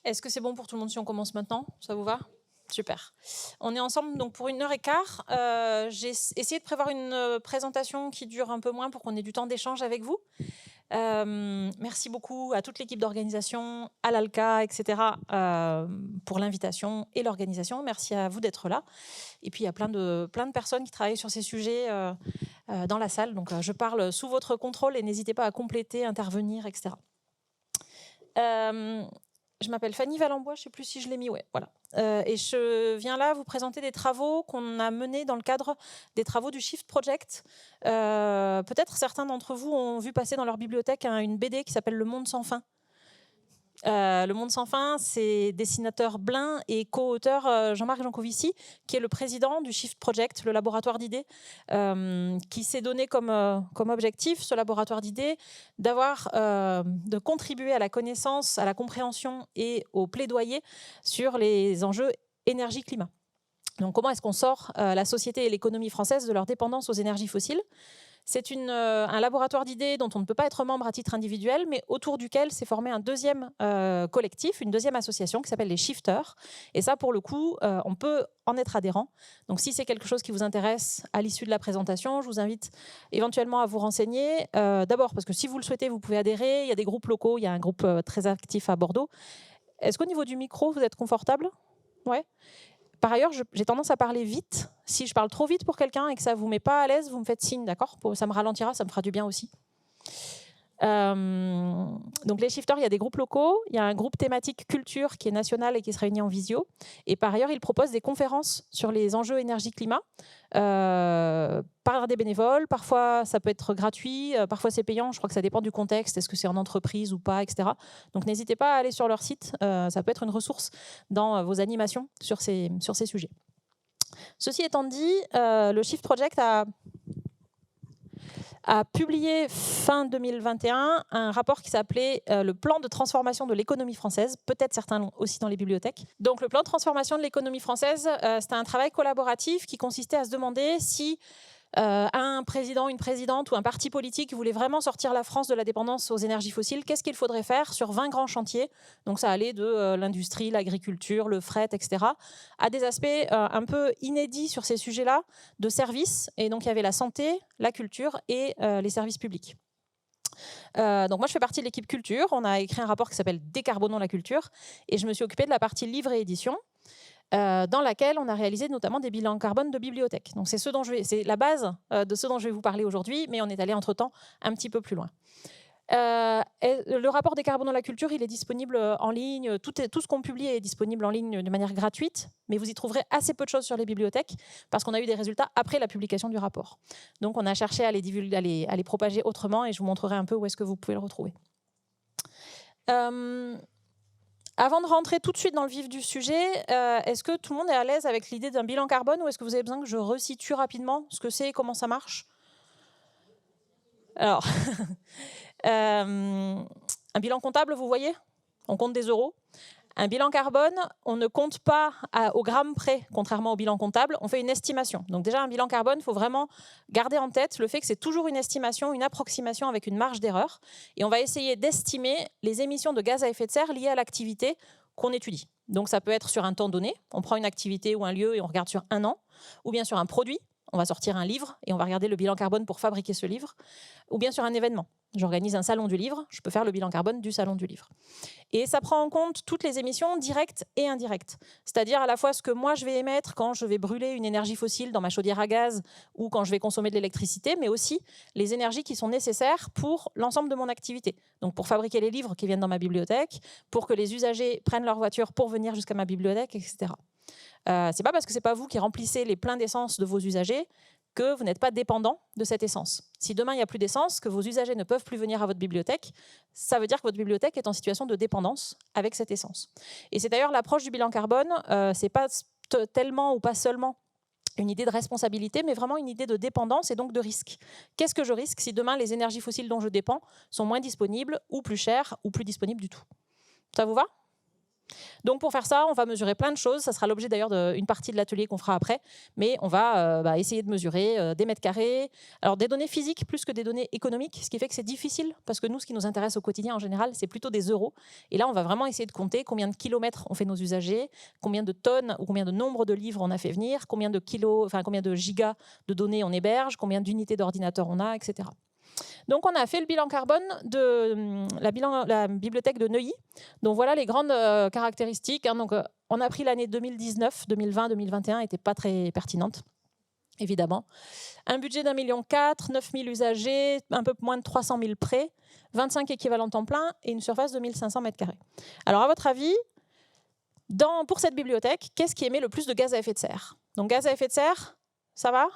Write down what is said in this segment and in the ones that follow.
Est-ce que c'est bon pour tout le monde si on commence maintenant? Ça vous va? Super. On est ensemble donc pour 1 h 15. J'ai essayé de prévoir une présentation qui dure un peu moins pour qu'on ait du temps d'échange avec vous. Merci beaucoup à toute l'équipe d'organisation, à l'ALCA, etc. Pour l'invitation et l'organisation. Merci à vous d'être là. Et puis il y a plein de personnes qui travaillent sur ces sujets dans la salle. Donc je parle sous votre contrôle et n'hésitez pas à compléter, intervenir, etc. Je m'appelle Fanny Valenbois, je ne sais plus si je l'ai mis, ouais, voilà. Et je viens là vous présenter des travaux qu'on a menés dans le cadre des travaux du Shift Project. Peut-être certains d'entre vous ont vu passer dans leur bibliothèque une BD qui s'appelle Le Monde sans fin. Le Monde sans fin, c'est dessinateur Blin et co-auteur Jean-Marc Jancovici, qui est le président du Shift Project, le laboratoire d'idées, qui s'est donné comme objectif, ce laboratoire d'idées, de contribuer à la connaissance, à la compréhension et au plaidoyer sur les enjeux énergie-climat. Donc comment est-ce qu'on sort la société et l'économie française de leur dépendance aux énergies fossiles ? C'est un laboratoire d'idées dont on ne peut pas être membre à titre individuel, mais autour duquel s'est formé un deuxième collectif, une deuxième association qui s'appelle les Shifters. Et ça, pour le coup, on peut en être adhérent. Donc si c'est quelque chose qui vous intéresse à l'issue de la présentation, je vous invite éventuellement à vous renseigner. D'abord, parce que si vous le souhaitez, vous pouvez adhérer. Il y a des groupes locaux, il y a un groupe très actif à Bordeaux. Est-ce qu'au niveau du micro, vous êtes confortable ? Ouais. Par ailleurs, j'ai tendance à parler vite. Si je parle trop vite pour quelqu'un et que ça ne vous met pas à l'aise, vous me faites signe, d'accord ? Ça me ralentira, ça me fera du bien aussi. Donc les shifters, il y a des groupes locaux, il y a un groupe thématique culture qui est national et qui se réunit en visio. Et par ailleurs, ils proposent des conférences sur les enjeux énergie-climat par des bénévoles. Parfois, ça peut être gratuit, parfois c'est payant. Je crois que ça dépend du contexte. Est-ce que c'est en entreprise ou pas, etc. Donc n'hésitez pas à aller sur leur site. Ça peut être une ressource dans vos animations sur ces sujets. Ceci étant dit, le Shift Project a publié fin 2021 un rapport qui s'appelait le plan de transformation de l'économie française. Peut-être certains l'ont aussi dans les bibliothèques. Donc le plan de transformation de l'économie française, c'était un travail collaboratif qui consistait à se demander si un président, une présidente ou un parti politique voulait vraiment sortir la France de la dépendance aux énergies fossiles, qu'est-ce qu'il faudrait faire sur 20 grands chantiers. Donc ça allait de l'industrie, l'agriculture, le fret, etc., à des aspects un peu inédits sur ces sujets-là, de services. Et donc il y avait la santé, la culture et les services publics. Donc moi je fais partie de l'équipe culture. On a écrit un rapport qui s'appelle Décarbonons la culture et je me suis occupée de la partie livre et édition, dans laquelle on a réalisé notamment des bilans carbone de bibliothèques. Donc c'est la base de ce dont je vais vous parler aujourd'hui, mais on est allé entre-temps un petit peu plus loin. Le rapport Décarbonons la culture, il est disponible en ligne. Tout ce qu'on publie est disponible en ligne de manière gratuite, mais vous y trouverez assez peu de choses sur les bibliothèques parce qu'on a eu des résultats après la publication du rapport. Donc on a cherché à les divulguer, à les propager autrement, et je vous montrerai un peu où est-ce que vous pouvez le retrouver. Avant de rentrer tout de suite dans le vif du sujet, est-ce que tout le monde est à l'aise avec l'idée d'un bilan carbone, ou est-ce que vous avez besoin que je resitue rapidement ce que c'est et comment ça marche ? Alors, un bilan comptable, vous voyez ? On compte des euros. Un bilan carbone, on ne compte pas au gramme près, contrairement au bilan comptable, on fait une estimation. Donc déjà, un bilan carbone, il faut vraiment garder en tête le fait que c'est toujours une estimation, une approximation avec une marge d'erreur. Et on va essayer d'estimer les émissions de gaz à effet de serre liées à l'activité qu'on étudie. Donc ça peut être sur un temps donné, on prend une activité ou un lieu et on regarde sur 1 an, ou bien sur un produit, on va sortir un livre et on va regarder le bilan carbone pour fabriquer ce livre, ou bien sur un événement. J'organise un salon du livre, je peux faire le bilan carbone du salon du livre. Et ça prend en compte toutes les émissions directes et indirectes. C'est-à-dire à la fois ce que moi je vais émettre quand je vais brûler une énergie fossile dans ma chaudière à gaz ou quand je vais consommer de l'électricité, mais aussi les énergies qui sont nécessaires pour l'ensemble de mon activité. Donc pour fabriquer les livres qui viennent dans ma bibliothèque, pour que les usagers prennent leur voiture pour venir jusqu'à ma bibliothèque, etc. C'est pas parce que c'est pas vous qui remplissez les pleins d'essence de vos usagers que vous n'êtes pas dépendant de cette essence. Si demain il n'y a plus d'essence, que vos usagers ne peuvent plus venir à votre bibliothèque, ça veut dire que votre bibliothèque est en situation de dépendance avec cette essence. Et c'est d'ailleurs l'approche du bilan carbone, c'est pas tellement ou pas seulement une idée de responsabilité, mais vraiment une idée de dépendance et donc de risque. Qu'est-ce que je risque si demain les énergies fossiles dont je dépends sont moins disponibles ou plus chères ou plus disponibles du tout ? Ça vous va ? Donc pour faire ça, on va mesurer plein de choses. Ça sera l'objet d'ailleurs d'une partie de l'atelier qu'on fera après. Mais on va essayer de mesurer des mètres carrés. Alors des données physiques plus que des données économiques, ce qui fait que c'est difficile parce que nous, ce qui nous intéresse au quotidien en général, c'est plutôt des euros. Et là, on va vraiment essayer de compter combien de kilomètres ont fait nos usagers, combien de tonnes ou combien de nombre de livres on a fait venir, combien de gigas de données on héberge, combien d'unités d'ordinateur on a, etc. Donc, on a fait le bilan carbone de la bibliothèque de Neuilly. Donc, voilà les grandes caractéristiques. Donc, on a pris l'année 2019, 2020, 2021 n'était pas très pertinente, évidemment. Un budget d'1,4 million, 9 000 usagers, un peu moins de 300 000 prêts, 25 équivalents temps plein et une surface de 1500 m². Alors, à votre avis, pour cette bibliothèque, qu'est-ce qui émet le plus de gaz à effet de serre? Donc, gaz à effet de serre, ça va?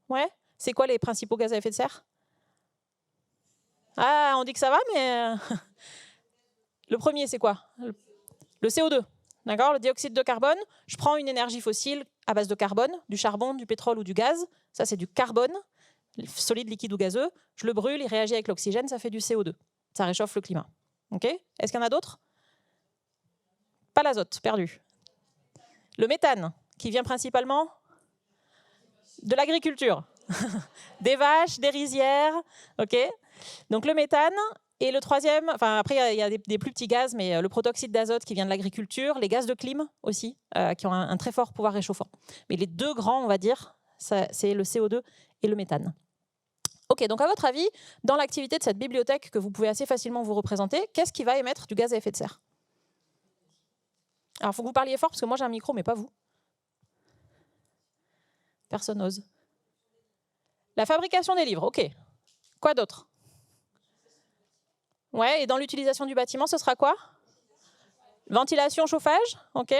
Ouais. C'est quoi les principaux gaz à effet de serre? Ah, on dit que ça va, mais le premier, c'est quoi? Le CO2, d'accord? Le dioxyde de carbone. Je prends une énergie fossile à base de carbone, du charbon, du pétrole ou du gaz. Ça, c'est du carbone, solide, liquide ou gazeux. Je le brûle, il réagit avec l'oxygène, ça fait du CO2. Ça réchauffe le climat. Ok? Est-ce qu'il y en a d'autres? Pas l'azote, perdu. Le méthane, qui vient principalement de l'agriculture. Des vaches, des rizières, ok? Donc le méthane, et le troisième, après il y a des plus petits gaz, mais le protoxyde d'azote qui vient de l'agriculture, les gaz de clim aussi, qui ont un très fort pouvoir réchauffant. Mais les deux grands, on va dire, c'est le CO2 et le méthane. Ok, donc à votre avis, dans l'activité de cette bibliothèque que vous pouvez assez facilement vous représenter, qu'est-ce qui va émettre du gaz à effet de serre? Alors il faut que vous parliez fort, parce que moi j'ai un micro, mais pas vous. Personne n'ose. La fabrication des livres, ok. Quoi d'autre? Ouais, et dans l'utilisation du bâtiment, ce sera quoi? Ventilation, chauffage, ok.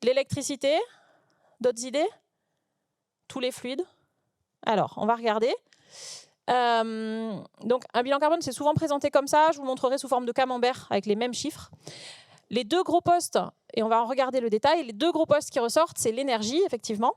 L'électricité, d'autres idées? Tous les fluides. Alors, on va regarder. Donc, un bilan carbone, c'est souvent présenté comme ça. Je vous montrerai sous forme de camembert avec les mêmes chiffres. Les deux gros postes, et on va en regarder le détail, les deux gros postes qui ressortent, c'est l'énergie, effectivement.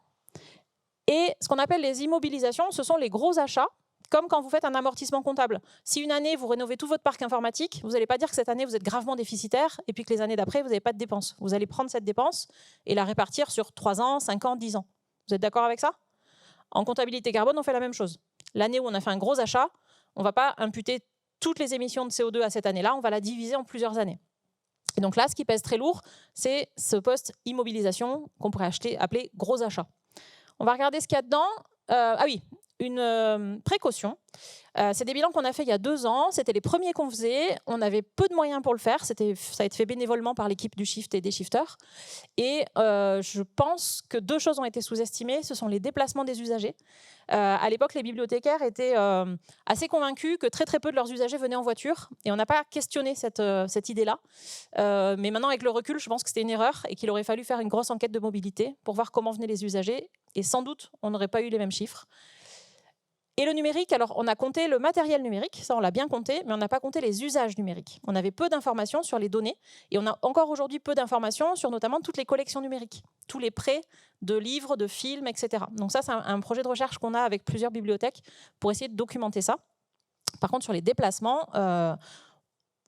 Et ce qu'on appelle les immobilisations, ce sont les gros achats, comme quand vous faites un amortissement comptable. Si une année, vous rénovez tout votre parc informatique, vous n'allez pas dire que cette année, vous êtes gravement déficitaire, et puis que les années d'après, vous n'avez pas de dépenses. Vous allez prendre cette dépense et la répartir sur 3 ans, 5 ans, 10 ans. Vous êtes d'accord avec ça? En comptabilité carbone, on fait la même chose. L'année où on a fait un gros achat, on ne va pas imputer toutes les émissions de CO2 à cette année-là, on va la diviser en plusieurs années. Et donc là, ce qui pèse très lourd, c'est ce poste immobilisation qu'on pourrait appeler gros achat. On va regarder ce qu'il y a dedans. Ah oui, une précaution. C'est des bilans qu'on a fait il y a 2 ans. C'était les premiers qu'on faisait. On avait peu de moyens pour le faire. Ça a été fait bénévolement par l'équipe du Shift et des shifters. Et je pense que 2 choses ont été sous-estimées. Ce sont les déplacements des usagers. À l'époque, les bibliothécaires étaient assez convaincus que très très peu de leurs usagers venaient en voiture. Et on n'a pas questionné cette idée-là. Mais maintenant, avec le recul, je pense que c'était une erreur et qu'il aurait fallu faire une grosse enquête de mobilité pour voir comment venaient les usagers. Et sans doute, on n'aurait pas eu les mêmes chiffres. Et le numérique, alors on a compté le matériel numérique, ça on l'a bien compté, mais on n'a pas compté les usages numériques. On avait peu d'informations sur les données et on a encore aujourd'hui peu d'informations sur notamment toutes les collections numériques, tous les prêts de livres, de films, etc. Donc ça, c'est un projet de recherche qu'on a avec plusieurs bibliothèques pour essayer de documenter ça. Par contre, sur les déplacements,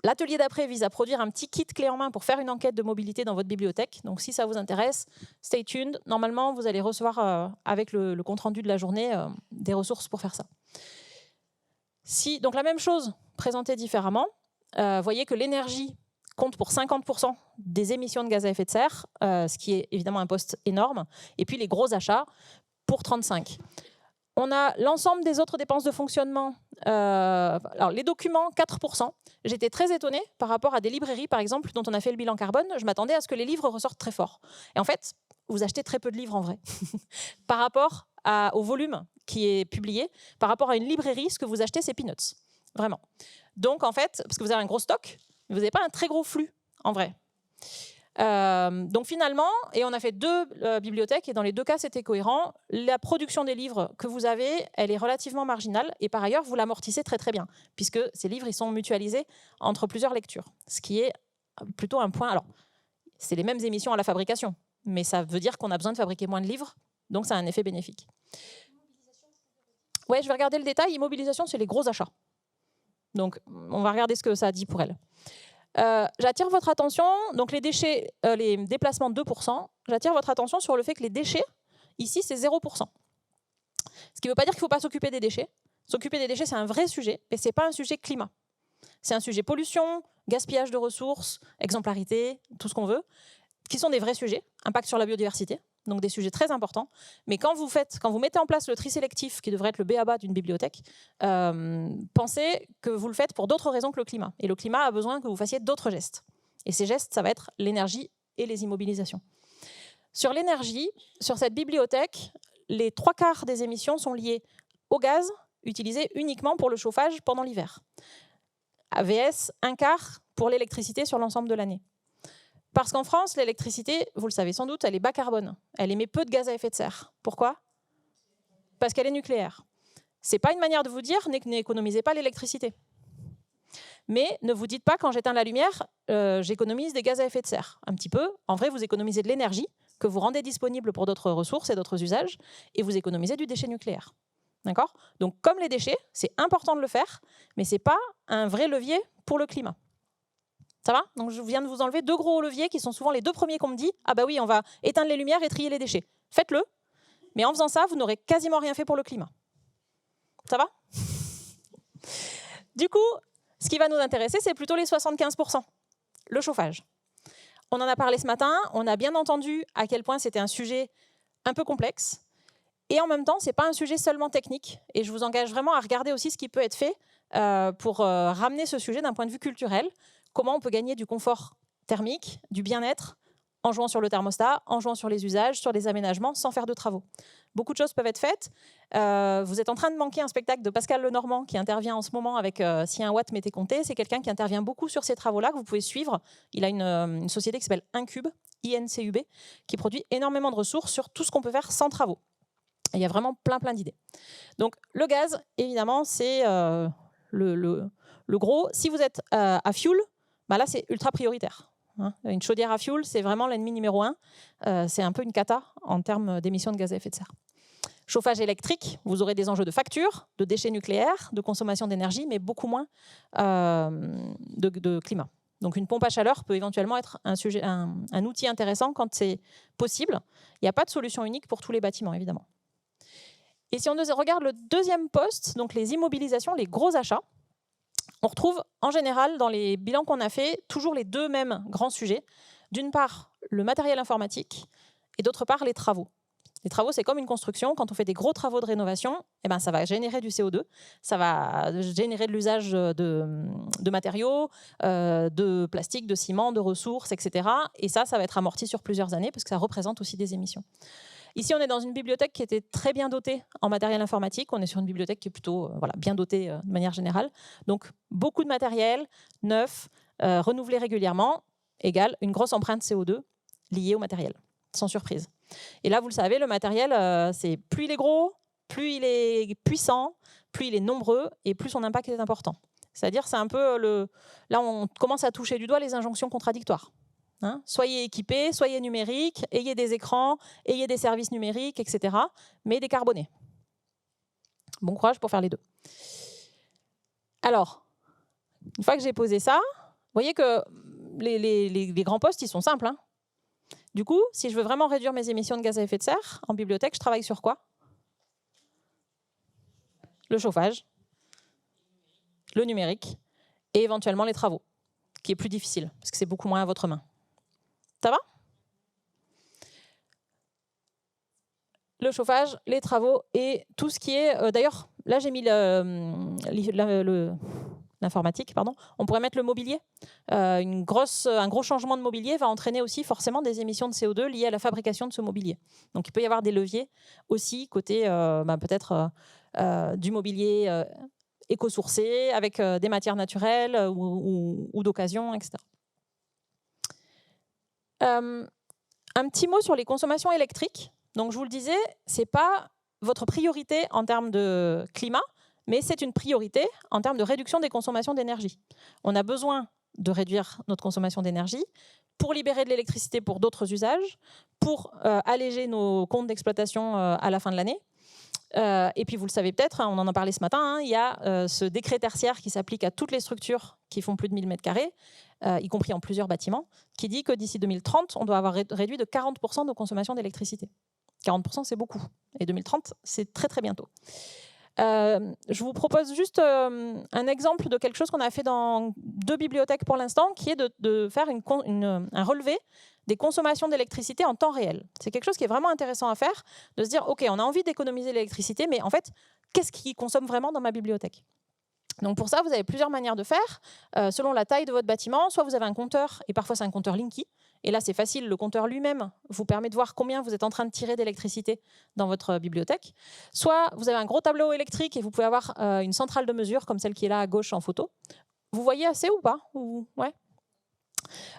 l'atelier d'après vise à produire un petit kit clé en main pour faire une enquête de mobilité dans votre bibliothèque. Donc, si ça vous intéresse, stay tuned. Normalement, vous allez recevoir, avec le compte-rendu de la journée, des ressources pour faire ça. Donc, la même chose, présentée différemment. Vous voyez que l'énergie compte pour 50% des émissions de gaz à effet de serre, ce qui est évidemment un poste énorme. Et puis, les gros achats pour 35%. On a l'ensemble des autres dépenses de fonctionnement. Alors, les documents, 4%. J'étais très étonnée par rapport à des librairies, par exemple, dont on a fait le bilan carbone. Je m'attendais à ce que les livres ressortent très fort. Et en fait, vous achetez très peu de livres en vrai. Par rapport au volume qui est publié, par rapport à une librairie, ce que vous achetez, c'est peanuts. Vraiment. Donc, en fait, parce que vous avez un gros stock, mais vous n'avez pas un très gros flux, en vrai. Donc finalement, et on a fait 2 bibliothèques et dans les 2 cas c'était cohérent, la production des livres que vous avez, elle est relativement marginale et par ailleurs vous l'amortissez très très bien puisque ces livres ils sont mutualisés entre plusieurs lectures, ce qui est plutôt un point. Alors c'est les mêmes émissions à la fabrication, mais ça veut dire qu'on a besoin de fabriquer moins de livres, donc ça a un effet bénéfique. Ouais, je vais regarder le détail. Immobilisation, c'est les gros achats. Donc on va regarder ce que ça dit pour elle. J'attire votre attention, donc les déchets, les déplacements de 2%, j'attire votre attention sur le fait que les déchets, ici, c'est 0%. Ce qui ne veut pas dire qu'il ne faut pas s'occuper des déchets. S'occuper des déchets, c'est un vrai sujet, mais ce n'est pas un sujet climat. C'est un sujet pollution, gaspillage de ressources, exemplarité, tout ce qu'on veut, qui sont des vrais sujets, impact sur la biodiversité, donc des sujets très importants. Mais quand vous mettez en place le tri sélectif, qui devrait être le b.a.-ba d'une bibliothèque, pensez que vous le faites pour d'autres raisons que le climat. Et le climat a besoin que vous fassiez d'autres gestes. Et ces gestes, ça va être l'énergie et les immobilisations. Sur l'énergie, sur cette bibliothèque, les 3/4 des émissions sont liées au gaz utilisé uniquement pour le chauffage pendant l'hiver. AVS, 1/4 pour l'électricité sur l'ensemble de l'année. Parce qu'en France, l'électricité, vous le savez sans doute, elle est bas carbone. Elle émet peu de gaz à effet de serre. Pourquoi? Parce qu'elle est nucléaire. Ce n'est pas une manière de vous dire n'économisez pas l'électricité. Mais ne vous dites pas, quand j'éteins la lumière, j'économise des gaz à effet de serre. Un petit peu. En vrai, vous économisez de l'énergie que vous rendez disponible pour d'autres ressources et d'autres usages, et vous économisez du déchet nucléaire. D'accord? Donc, comme les déchets, c'est important de le faire, mais ce n'est pas un vrai levier pour le climat. Ça va? Donc, je viens de vous enlever 2 gros leviers qui sont souvent les 2 premiers qu'on me dit. Ah bah oui, on va éteindre les lumières et trier les déchets. Faites-le, mais en faisant ça, vous n'aurez quasiment rien fait pour le climat. Ça va? Du coup, ce qui va nous intéresser, c'est plutôt les 75%, le chauffage. On en a parlé ce matin, on a bien entendu à quel point c'était un sujet un peu complexe. Et en même temps, ce n'est pas un sujet seulement technique. Et je vous engage vraiment à regarder aussi ce qui peut être fait pour ramener ce sujet d'un point de vue culturel. Comment on peut gagner du confort thermique, du bien-être, en jouant sur le thermostat, en jouant sur les usages, sur les aménagements, sans faire de travaux. Beaucoup de choses peuvent être faites. Vous êtes en train de manquer un spectacle de Pascal Lenormand qui intervient en ce moment avec Si un watt m'était compté. C'est quelqu'un qui intervient beaucoup sur ces travaux-là que vous pouvez suivre. Il a une société qui s'appelle Incube, INCUB, qui produit énormément de ressources sur tout ce qu'on peut faire sans travaux. Et il y a vraiment plein d'idées. Donc le gaz, évidemment, c'est le gros. Si vous êtes à fuel, bah là c'est ultra prioritaire. Hein. Une chaudière à fuel, c'est vraiment l'ennemi numéro 1. C'est un peu une cata en termes d'émissions de gaz à effet de serre. Chauffage électrique, vous aurez des enjeux de facture, de déchets nucléaires, de consommation d'énergie, mais beaucoup moins de climat. Donc une pompe à chaleur peut éventuellement être un outil intéressant quand c'est possible. Il n'y a pas de solution unique pour tous les bâtiments, évidemment. Et si on regarde le deuxième poste, donc les immobilisations, les gros achats, on retrouve en général dans les bilans qu'on a fait toujours les 2 mêmes grands sujets. D'une part, le matériel informatique et d'autre part, les travaux. Les travaux, c'est comme une construction. Quand on fait des gros travaux de rénovation, eh ben, ça va générer du CO2, ça va générer de l'usage de matériaux, de plastique, de ciment, de ressources, etc. Et ça va être amorti sur plusieurs années parce que ça représente aussi des émissions. Ici, on est dans une bibliothèque qui était très bien dotée en matériel informatique. On est sur une bibliothèque qui est plutôt bien dotée de manière générale. Donc, beaucoup de matériel neuf, renouvelé régulièrement, égale une grosse empreinte CO2 liée au matériel, sans surprise. Et là, vous le savez, le matériel, c'est plus il est gros, plus il est puissant, plus il est nombreux et plus son impact est important. C'est-à-dire, c'est un peu là, on commence à toucher du doigt les injonctions contradictoires. Hein, soyez équipés, soyez numériques, ayez des écrans, ayez des services numériques, etc. Mais décarbonés. Bon courage pour faire les 2. Alors, une fois que j'ai posé ça, vous voyez que les grands postes, ils sont simples. Hein. Du coup, si je veux vraiment réduire mes émissions de gaz à effet de serre, en bibliothèque, je travaille sur quoi? Le chauffage, le numérique et éventuellement les travaux, qui est plus difficile, parce que c'est beaucoup moins à votre main. Ça va? Le chauffage, les travaux et tout ce qui est... D'ailleurs, là, j'ai mis l'informatique, pardon. On pourrait mettre le mobilier. Un gros changement de mobilier va entraîner aussi forcément des émissions de CO2 liées à la fabrication de ce mobilier. Donc, il peut y avoir des leviers aussi côté peut-être du mobilier éco-sourcé avec des matières naturelles ou d'occasion, etc. Un petit mot sur les consommations électriques. Donc, je vous le disais, ce n'est pas votre priorité en termes de climat, mais c'est une priorité en termes de réduction des consommations d'énergie. On a besoin de réduire notre consommation d'énergie pour libérer de l'électricité pour d'autres usages, pour alléger nos comptes d'exploitation à la fin de l'année Et puis vous le savez peut-être, hein, on en a parlé ce matin, hein, il y a ce décret tertiaire qui s'applique à toutes les structures qui font plus de 1000 m², y compris en plusieurs bâtiments, qui dit que d'ici 2030, on doit avoir réduit de 40% nos consommations d'électricité. 40%, c'est beaucoup. Et 2030, c'est très très bientôt. Je vous propose juste un exemple de quelque chose qu'on a fait dans 2 bibliothèques pour l'instant, qui est de faire un relevé des consommations d'électricité en temps réel. C'est quelque chose qui est vraiment intéressant à faire, de se dire, OK, on a envie d'économiser l'électricité, mais en fait, qu'est-ce qui consomme vraiment dans ma bibliothèque ? Donc pour ça, vous avez plusieurs manières de faire, selon la taille de votre bâtiment. Soit vous avez un compteur, et parfois c'est un compteur Linky. Et là, c'est facile, le compteur lui-même vous permet de voir combien vous êtes en train de tirer d'électricité dans votre bibliothèque. Soit vous avez un gros tableau électrique et vous pouvez avoir une centrale de mesure, comme celle qui est là à gauche en photo. Vous voyez assez ou pas ? Ouais.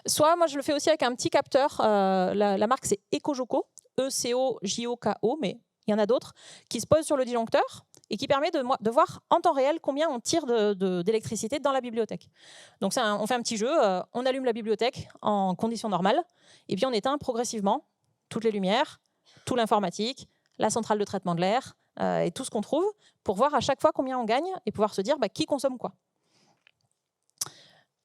Soit, moi, je le fais aussi avec un petit capteur. La marque, c'est EcoJoco, E-C-O-J-O-K-O, mais il y en a d'autres, qui se posent sur le disjoncteur et qui permet de voir en temps réel combien on tire d'électricité dans la bibliothèque. Donc on fait un petit jeu, on allume la bibliothèque en conditions normales, et puis on éteint progressivement toutes les lumières, tout l'informatique, la centrale de traitement de l'air, et tout ce qu'on trouve, pour voir à chaque fois combien on gagne, et pouvoir se dire qui consomme quoi.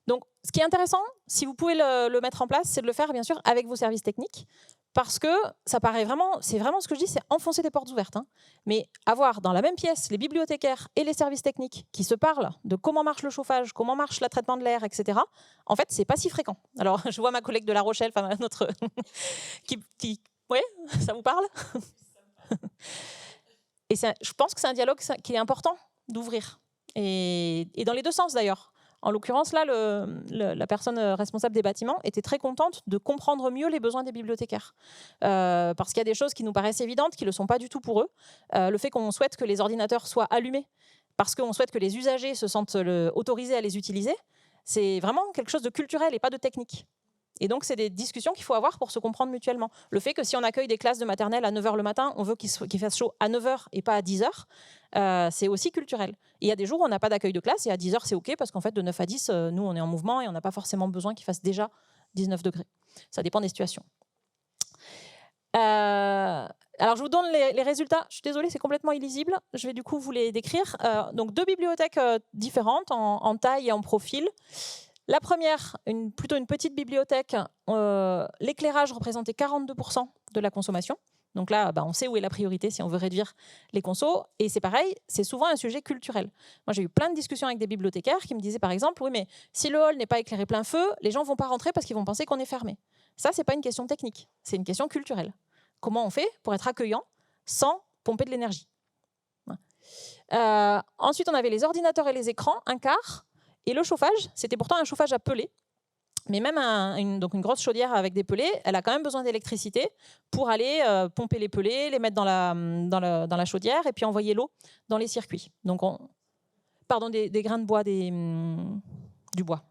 Donc, ce qui est intéressant, si vous pouvez le mettre en place, c'est de le faire, bien sûr, avec vos services techniques, parce que ça paraît vraiment, c'est vraiment ce que je dis, c'est enfoncer des portes ouvertes. Hein. Mais avoir dans la même pièce les bibliothécaires et les services techniques qui se parlent de comment marche le chauffage, comment marche le traitement de l'air, etc., en fait, c'est pas si fréquent. Alors, je vois ma collègue de La Rochelle, enfin, notre... Oui, ça vous parle? Et je pense que c'est un dialogue qui est important d'ouvrir. Et dans les deux sens, d'ailleurs. En l'occurrence, là, la personne responsable des bâtiments était très contente de comprendre mieux les besoins des bibliothécaires. Parce qu'il y a des choses qui nous paraissent évidentes, qui ne le sont pas du tout pour eux. Le fait qu'on souhaite que les ordinateurs soient allumés, parce qu'on souhaite que les usagers se sentent autorisés à les utiliser, c'est vraiment quelque chose de culturel et pas de technique. Et donc, c'est des discussions qu'il faut avoir pour se comprendre mutuellement. Le fait que si on accueille des classes de maternelle à 9h le matin, on veut qu'il fasse chaud à 9h et pas à 10h, c'est aussi culturel. Et il y a des jours où on n'a pas d'accueil de classe et à 10h, c'est OK parce qu'en fait, de 9 à 10, nous, on est en mouvement et on n'a pas forcément besoin qu'il fasse déjà 19 degrés. Ça dépend des situations. Alors, je vous donne les résultats. Je suis désolée, c'est complètement illisible. Je vais du coup vous les décrire. Donc, 2 bibliothèques différentes en taille et en profil. La première, plutôt une petite bibliothèque, l'éclairage représentait 42% de la consommation. Donc là, on sait où est la priorité si on veut réduire les consos. Et c'est pareil, c'est souvent un sujet culturel. Moi, j'ai eu plein de discussions avec des bibliothécaires qui me disaient par exemple, oui, mais si le hall n'est pas éclairé plein feu, les gens ne vont pas rentrer parce qu'ils vont penser qu'on est fermé. Ça, ce n'est pas une question technique, c'est une question culturelle. Comment on fait pour être accueillant sans pomper de l'énergie ? Ensuite, on avait les ordinateurs et les écrans, un quart. Et le chauffage, c'était pourtant un chauffage à pelés. Mais même donc une grosse chaudière avec des pelés, elle a quand même besoin d'électricité pour aller pomper les pelés, les mettre dans la chaudière et puis envoyer l'eau dans les circuits. Donc, pardon, des grains de bois, du bois.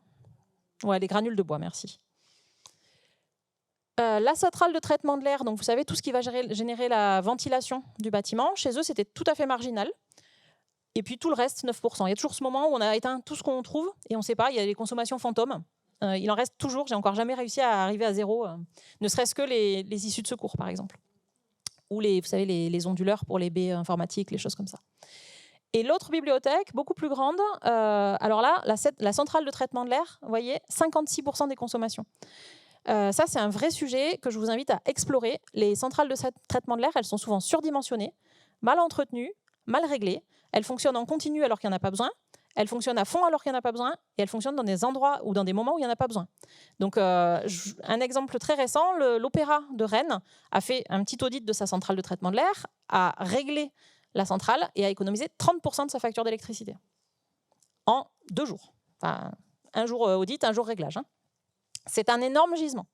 Ouais, des granules de bois, merci. La centrale de traitement de l'air, donc vous savez, tout ce qui va générer la ventilation du bâtiment, chez eux, c'était tout à fait marginal. Et puis tout le reste, 9%. Il y a toujours ce moment où on a éteint tout ce qu'on trouve et on ne sait pas, il y a les consommations fantômes. Il en reste toujours, j'ai encore jamais réussi à arriver à zéro, ne serait-ce que les issues de secours, par exemple. Ou vous savez, les onduleurs pour les baies informatiques, les choses comme ça. Et l'autre bibliothèque, beaucoup plus grande, alors là, la centrale de traitement de l'air, vous voyez, 56% des consommations. Ça, c'est un vrai sujet que je vous invite à explorer. Les centrales de traitement de l'air, elles sont souvent surdimensionnées, mal entretenues, mal réglées. Elles fonctionnent en continu alors qu'il n'y en a pas besoin. Elles fonctionnent à fond alors qu'il n'y en a pas besoin. Et elles fonctionnent dans des endroits ou dans des moments où il n'y en a pas besoin. Donc, un exemple très récent, l'Opéra de Rennes a fait un petit audit de sa centrale de traitement de l'air, a réglé la centrale et a économisé 30% de sa facture d'électricité. En 2 jours. Enfin, un jour audit, un jour réglage. Hein. C'est un énorme gisement.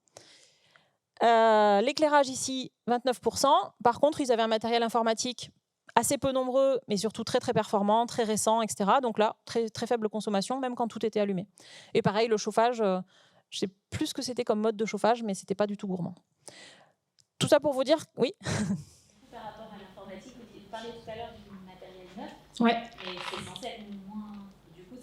L'éclairage ici, 29%. Par contre, ils avaient un matériel informatique assez peu nombreux, mais surtout très très performant, très récent, etc. Donc là, très, très faible consommation, même quand tout était allumé. Et pareil, le chauffage, je ne sais plus ce que c'était comme mode de chauffage, mais ce n'était pas du tout gourmand. Tout ça pour vous dire, oui. Par rapport à l'informatique, vous parliez tout à l'heure du matériel neuf. Ouais. Et c'est censé être moins... Du coup,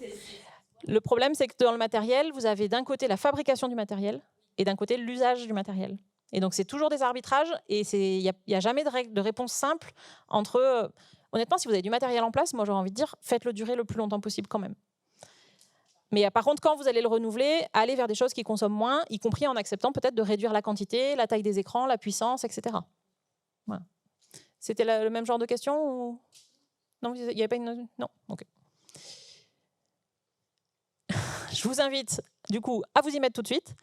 Le problème, c'est que dans le matériel, vous avez d'un côté la fabrication du matériel et d'un côté l'usage du matériel. Et donc, c'est toujours des arbitrages et il n'y a jamais de réponse simple entre Honnêtement, si vous avez du matériel en place, moi j'aurais envie de dire, faites-le durer le plus longtemps possible quand même. Mais par contre, quand vous allez le renouveler, allez vers des choses qui consomment moins, y compris en acceptant peut-être de réduire la quantité, la taille des écrans, la puissance, etc. Voilà. C'était le même genre de question ou... Non, il n'y avait pas une... Non, ok. Je vous invite, du coup, à vous y mettre tout de suite.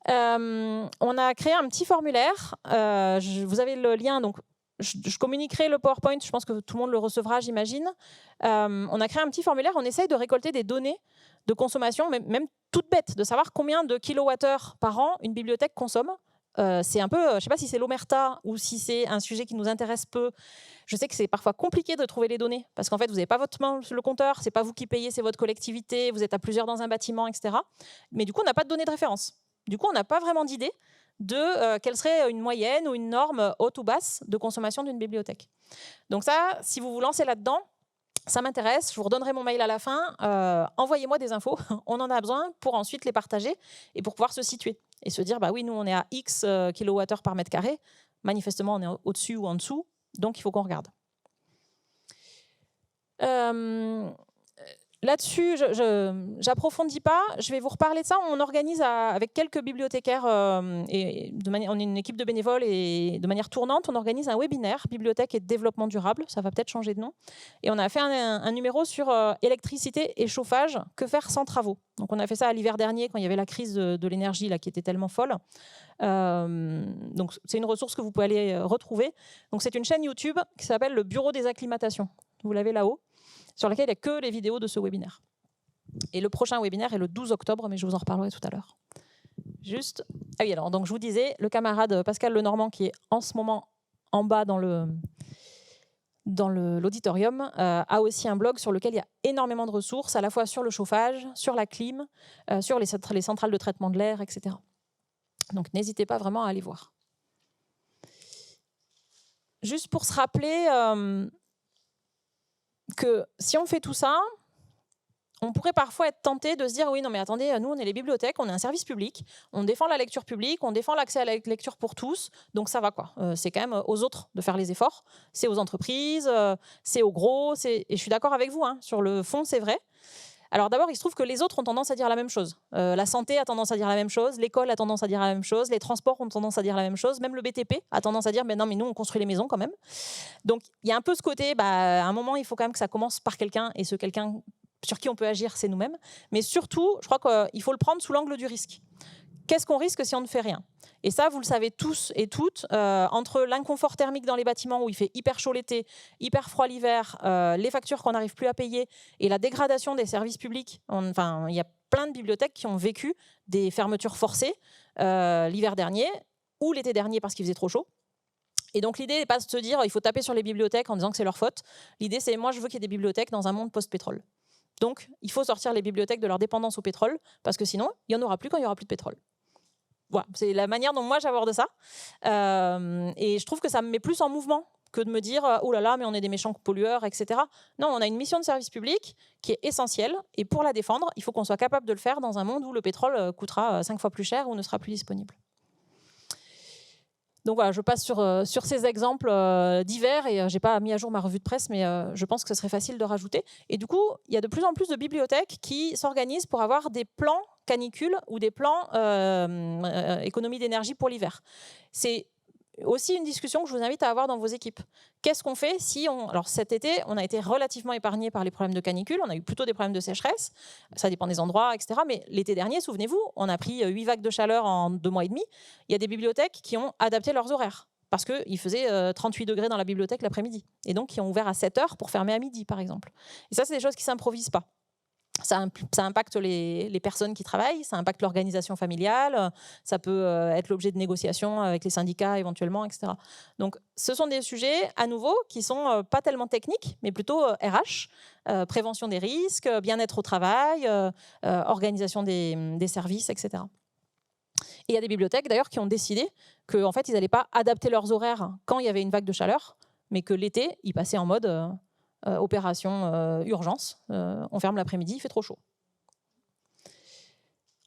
On a créé un petit formulaire. Vous avez le lien, donc je communiquerai le PowerPoint. Je pense que tout le monde le recevra, j'imagine. On a créé un petit formulaire. On essaye de récolter des données de consommation, même toutes bêtes, de savoir combien de kilowattheures par an une bibliothèque consomme. C'est un peu, je ne sais pas si c'est l'omerta ou si c'est un sujet qui nous intéresse peu. Je sais que c'est parfois compliqué de trouver les données parce qu'en fait, vous n'avez pas votre main sur le compteur, c'est pas vous qui payez, c'est votre collectivité, vous êtes à plusieurs dans un bâtiment, etc. Mais du coup, on n'a pas de données de référence. Du coup, on n'a pas vraiment d'idée de quelle serait une moyenne ou une norme haute ou basse de consommation d'une bibliothèque. Donc ça, si vous vous lancez là-dedans, ça m'intéresse, je vous redonnerai mon mail à la fin. Envoyez-moi des infos, on en a besoin pour ensuite les partager et pour pouvoir se situer et se dire, bah oui, nous on est à X kilowattheures par mètre carré, manifestement on est au-dessus ou en dessous, donc il faut qu'on regarde. Là-dessus, j'approfondis pas. Je vais vous reparler de ça. On organise avec quelques bibliothécaires, on est une équipe de bénévoles et de manière tournante, on organise un webinaire bibliothèque et développement durable. Ça va peut-être changer de nom. Et on a fait un numéro sur électricité et chauffage. Que faire sans travaux? Donc on a fait ça à l'hiver dernier quand il y avait la crise de l'énergie là qui était tellement folle. Donc c'est une ressource que vous pouvez aller retrouver. Donc c'est une chaîne YouTube qui s'appelle le Bureau des acclimatations. Vous l'avez là-haut, sur laquelle il n'y a que les vidéos de ce webinaire. Et le prochain webinaire est le 12 octobre, mais je vous en reparlerai tout à l'heure. Juste, ah oui, alors donc je vous disais, le camarade Pascal Lenormand, qui est en ce moment en bas dans l'auditorium, a aussi un blog sur lequel il y a énormément de ressources, à la fois sur le chauffage, sur la clim, sur les centrales de traitement de l'air, etc. Donc n'hésitez pas vraiment à aller voir. Juste pour se rappeler que si on fait tout ça, on pourrait parfois être tenté de se dire oui, non mais attendez, nous on est les bibliothèques, on est un service public, on défend la lecture publique, on défend l'accès à la lecture pour tous, donc ça va quoi. C'est quand même aux autres de faire les efforts, c'est aux entreprises, c'est aux gros, et je suis d'accord avec vous, hein, sur le fond c'est vrai. Alors d'abord, il se trouve que les autres ont tendance à dire la même chose. La santé a tendance à dire la même chose, l'école a tendance à dire la même chose, les transports ont tendance à dire la même chose, même le BTP a tendance à dire mais non, mais nous on construit les maisons quand même. Donc il y a un peu ce côté, à un moment il faut quand même que ça commence par quelqu'un, et ce quelqu'un sur qui on peut agir, c'est nous-mêmes. Mais surtout, je crois qu'il faut le prendre sous l'angle du risque. Qu'est-ce qu'on risque si on ne fait rien? Et ça, vous le savez tous et toutes, entre l'inconfort thermique dans les bâtiments où il fait hyper chaud l'été, hyper froid l'hiver, les factures qu'on n'arrive plus à payer et la dégradation des services publics. Il y a plein de bibliothèques qui ont vécu des fermetures forcées l'hiver dernier ou l'été dernier parce qu'il faisait trop chaud. Et donc l'idée n'est pas de se dire il faut taper sur les bibliothèques en disant que c'est leur faute. L'idée c'est moi je veux qu'il y ait des bibliothèques dans un monde post-pétrole. Donc il faut sortir les bibliothèques de leur dépendance au pétrole parce que sinon il n'y en aura plus quand il n'y aura plus de pétrole. Voilà, c'est la manière dont moi j'aborde ça. Et je trouve que ça me met plus en mouvement que de me dire oh là là mais on est des méchants pollueurs, etc. Non, on a une mission de service public qui est essentielle et pour la défendre il faut qu'on soit capable de le faire dans un monde où le pétrole coûtera 5 fois plus cher ou ne sera plus disponible. Donc voilà, je passe sur ces exemples divers et je n'ai pas mis à jour ma revue de presse, mais je pense que ce serait facile de rajouter. Et du coup, il y a de plus en plus de bibliothèques qui s'organisent pour avoir des plans canicule ou des plans économie d'énergie pour l'hiver. C'est aussi une discussion que je vous invite à avoir dans vos équipes. Qu'est-ce qu'on fait si Alors cet été, on a été relativement épargné par les problèmes de canicule, on a eu plutôt des problèmes de sécheresse, ça dépend des endroits, etc. Mais l'été dernier, souvenez-vous, on a pris 8 vagues de chaleur en 2 mois et demi. Il y a des bibliothèques qui ont adapté leurs horaires parce qu'il faisait 38 degrés dans la bibliothèque l'après-midi. Et donc, qui ont ouvert à 7 heures pour fermer à midi, par exemple. Et ça, c'est des choses qui ne s'improvisent pas. Ça impacte les personnes qui travaillent, ça impacte l'organisation familiale, ça peut être l'objet de négociations avec les syndicats éventuellement, etc. Donc, ce sont des sujets, à nouveau, qui ne sont pas tellement techniques, mais plutôt RH, prévention des risques, bien-être au travail, organisation des services, etc. Et il y a des bibliothèques, d'ailleurs, qui ont décidé qu'en fait, ils n'allaient pas adapter leurs horaires quand il y avait une vague de chaleur, mais que l'été, ils passaient en mode... opération urgence, on ferme l'après-midi, il fait trop chaud.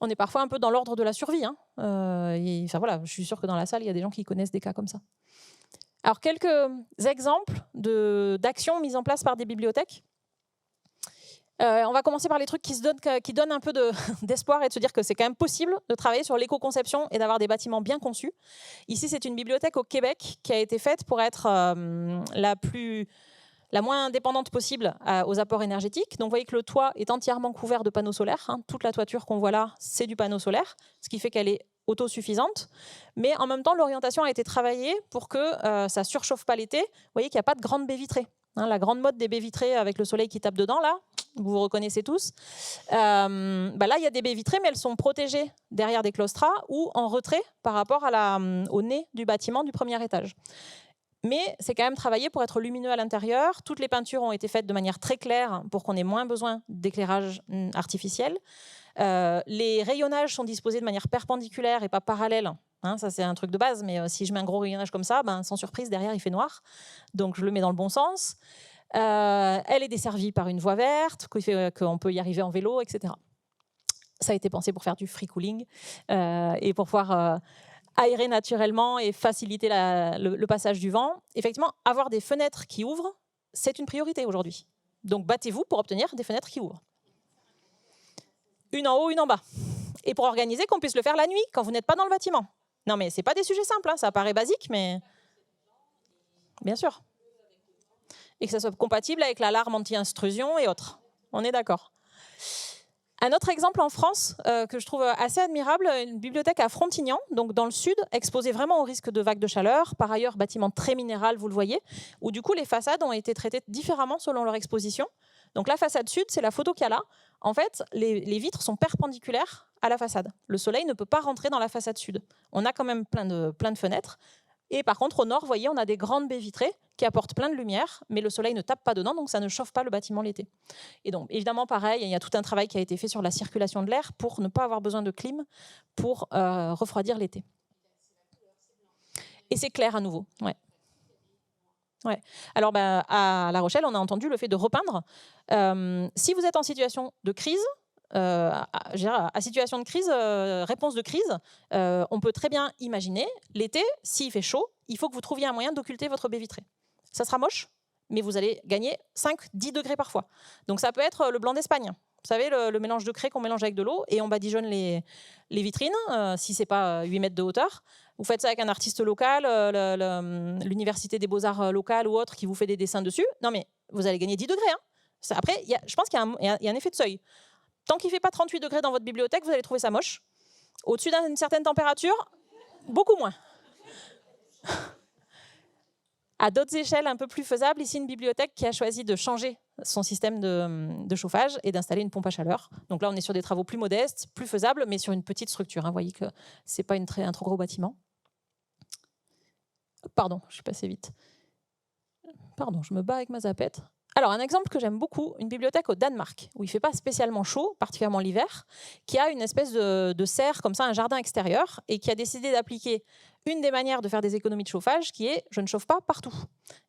On est parfois un peu dans l'ordre de la survie. Voilà, je suis sûre que dans la salle, il y a des gens qui connaissent des cas comme ça. Alors, quelques exemples d'actions mises en place par des bibliothèques. On va commencer par les trucs qui donnent un peu d'espoir et de se dire que c'est quand même possible de travailler sur l'éco-conception et d'avoir des bâtiments bien conçus. Ici, c'est une bibliothèque au Québec qui a été faite pour être la moins dépendante possible aux apports énergétiques. Donc, vous voyez que le toit est entièrement couvert de panneaux solaires. Toute la toiture qu'on voit là, c'est du panneau solaire, ce qui fait qu'elle est autosuffisante. Mais en même temps, l'orientation a été travaillée pour que ça ne surchauffe pas l'été. Vous voyez qu'il n'y a pas de grande baie vitrée. La grande mode des baies vitrées avec le soleil qui tape dedans, là, vous reconnaissez tous. Là, il y a des baies vitrées, mais elles sont protégées derrière des claustras ou en retrait par rapport au nez du bâtiment du premier étage. Mais c'est quand même travaillé pour être lumineux à l'intérieur. Toutes les peintures ont été faites de manière très claire pour qu'on ait moins besoin d'éclairage artificiel. Les rayonnages sont disposés de manière perpendiculaire et pas parallèle. Ça, c'est un truc de base, mais si je mets un gros rayonnage comme ça, sans surprise, derrière, il fait noir. Donc, je le mets dans le bon sens. Elle est desservie par une voie verte, qui fait qu'on peut y arriver en vélo, etc. Ça a été pensé pour faire du free cooling et pour pouvoir aérer naturellement et faciliter le passage du vent. Effectivement, avoir des fenêtres qui ouvrent, c'est une priorité aujourd'hui. Donc, battez-vous pour obtenir des fenêtres qui ouvrent. Une en haut, une en bas. Et pour organiser qu'on puisse le faire la nuit, quand vous n'êtes pas dans le bâtiment. Non, mais ce n'est pas des sujets simples, ça paraît basique, mais bien sûr. Et que ça soit compatible avec l'alarme anti-intrusion et autres. On est d'accord. Un autre exemple en France que je trouve assez admirable, une bibliothèque à Frontignan, donc dans le sud, exposée vraiment au risque de vagues de chaleur. Par ailleurs, bâtiment très minéral, vous le voyez, où du coup les façades ont été traitées différemment selon leur exposition. Donc la façade sud, c'est la photo qu'il y a là. En fait, les vitres sont perpendiculaires à la façade. Le soleil ne peut pas rentrer dans la façade sud. On a quand même plein de fenêtres. Et par contre, au nord, vous voyez, on a des grandes baies vitrées qui apportent plein de lumière, mais le soleil ne tape pas dedans, donc ça ne chauffe pas le bâtiment l'été. Et donc, évidemment, pareil, il y a tout un travail qui a été fait sur la circulation de l'air pour ne pas avoir besoin de clim pour refroidir l'été. Et c'est clair à nouveau. Ouais. Alors, à La Rochelle, on a entendu le fait de repeindre. Si vous êtes en situation de crise, à situation de crise, réponse de crise, on peut très bien imaginer, l'été, s'il fait chaud, il faut que vous trouviez un moyen d'occulter votre baie vitrée. Ça sera moche, mais vous allez gagner 5-10 degrés parfois. Donc ça peut être le blanc d'Espagne. Vous savez, le mélange de craie qu'on mélange avec de l'eau et on badigeonne les vitrines, si ce n'est pas 8 mètres de hauteur. Vous faites ça avec un artiste local, l'université des beaux-arts locale ou autre qui vous fait des dessins dessus. Non mais vous allez gagner 10 degrés. Après, je pense qu'il y a un effet de seuil. Tant qu'il ne fait pas 38 degrés dans votre bibliothèque, vous allez trouver ça moche. Au-dessus d'une certaine température, beaucoup moins. À d'autres échelles un peu plus faisables, ici une bibliothèque qui a choisi de changer son système de chauffage et d'installer une pompe à chaleur. Donc là, on est sur des travaux plus modestes, plus faisables, mais sur une petite structure. Vous voyez que ce n'est pas un trop gros bâtiment. Pardon, je suis passée vite. Pardon, je me bats avec ma zapette. Alors, un exemple que j'aime beaucoup, une bibliothèque au Danemark, où il ne fait pas spécialement chaud, particulièrement l'hiver, qui a une espèce de serre, comme ça, un jardin extérieur, et qui a décidé d'appliquer une des manières de faire des économies de chauffage, qui est « je ne chauffe pas partout ».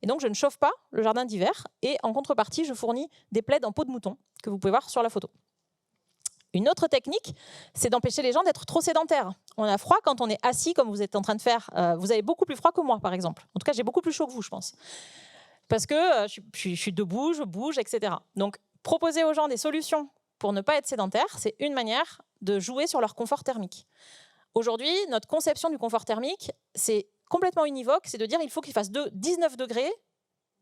Et donc, je ne chauffe pas le jardin d'hiver, et en contrepartie, je fournis des plaids en peau de mouton, que vous pouvez voir sur la photo. Une autre technique, c'est d'empêcher les gens d'être trop sédentaires. On a froid quand on est assis, comme vous êtes en train de faire. Vous avez beaucoup plus froid que moi, par exemple. En tout cas, j'ai beaucoup plus chaud que vous, je pense. Parce que je suis debout, je bouge, etc. Donc, proposer aux gens des solutions pour ne pas être sédentaires, c'est une manière de jouer sur leur confort thermique. Aujourd'hui, notre conception du confort thermique, c'est complètement univoque, c'est de dire qu'il faut qu'il fasse 19 degrés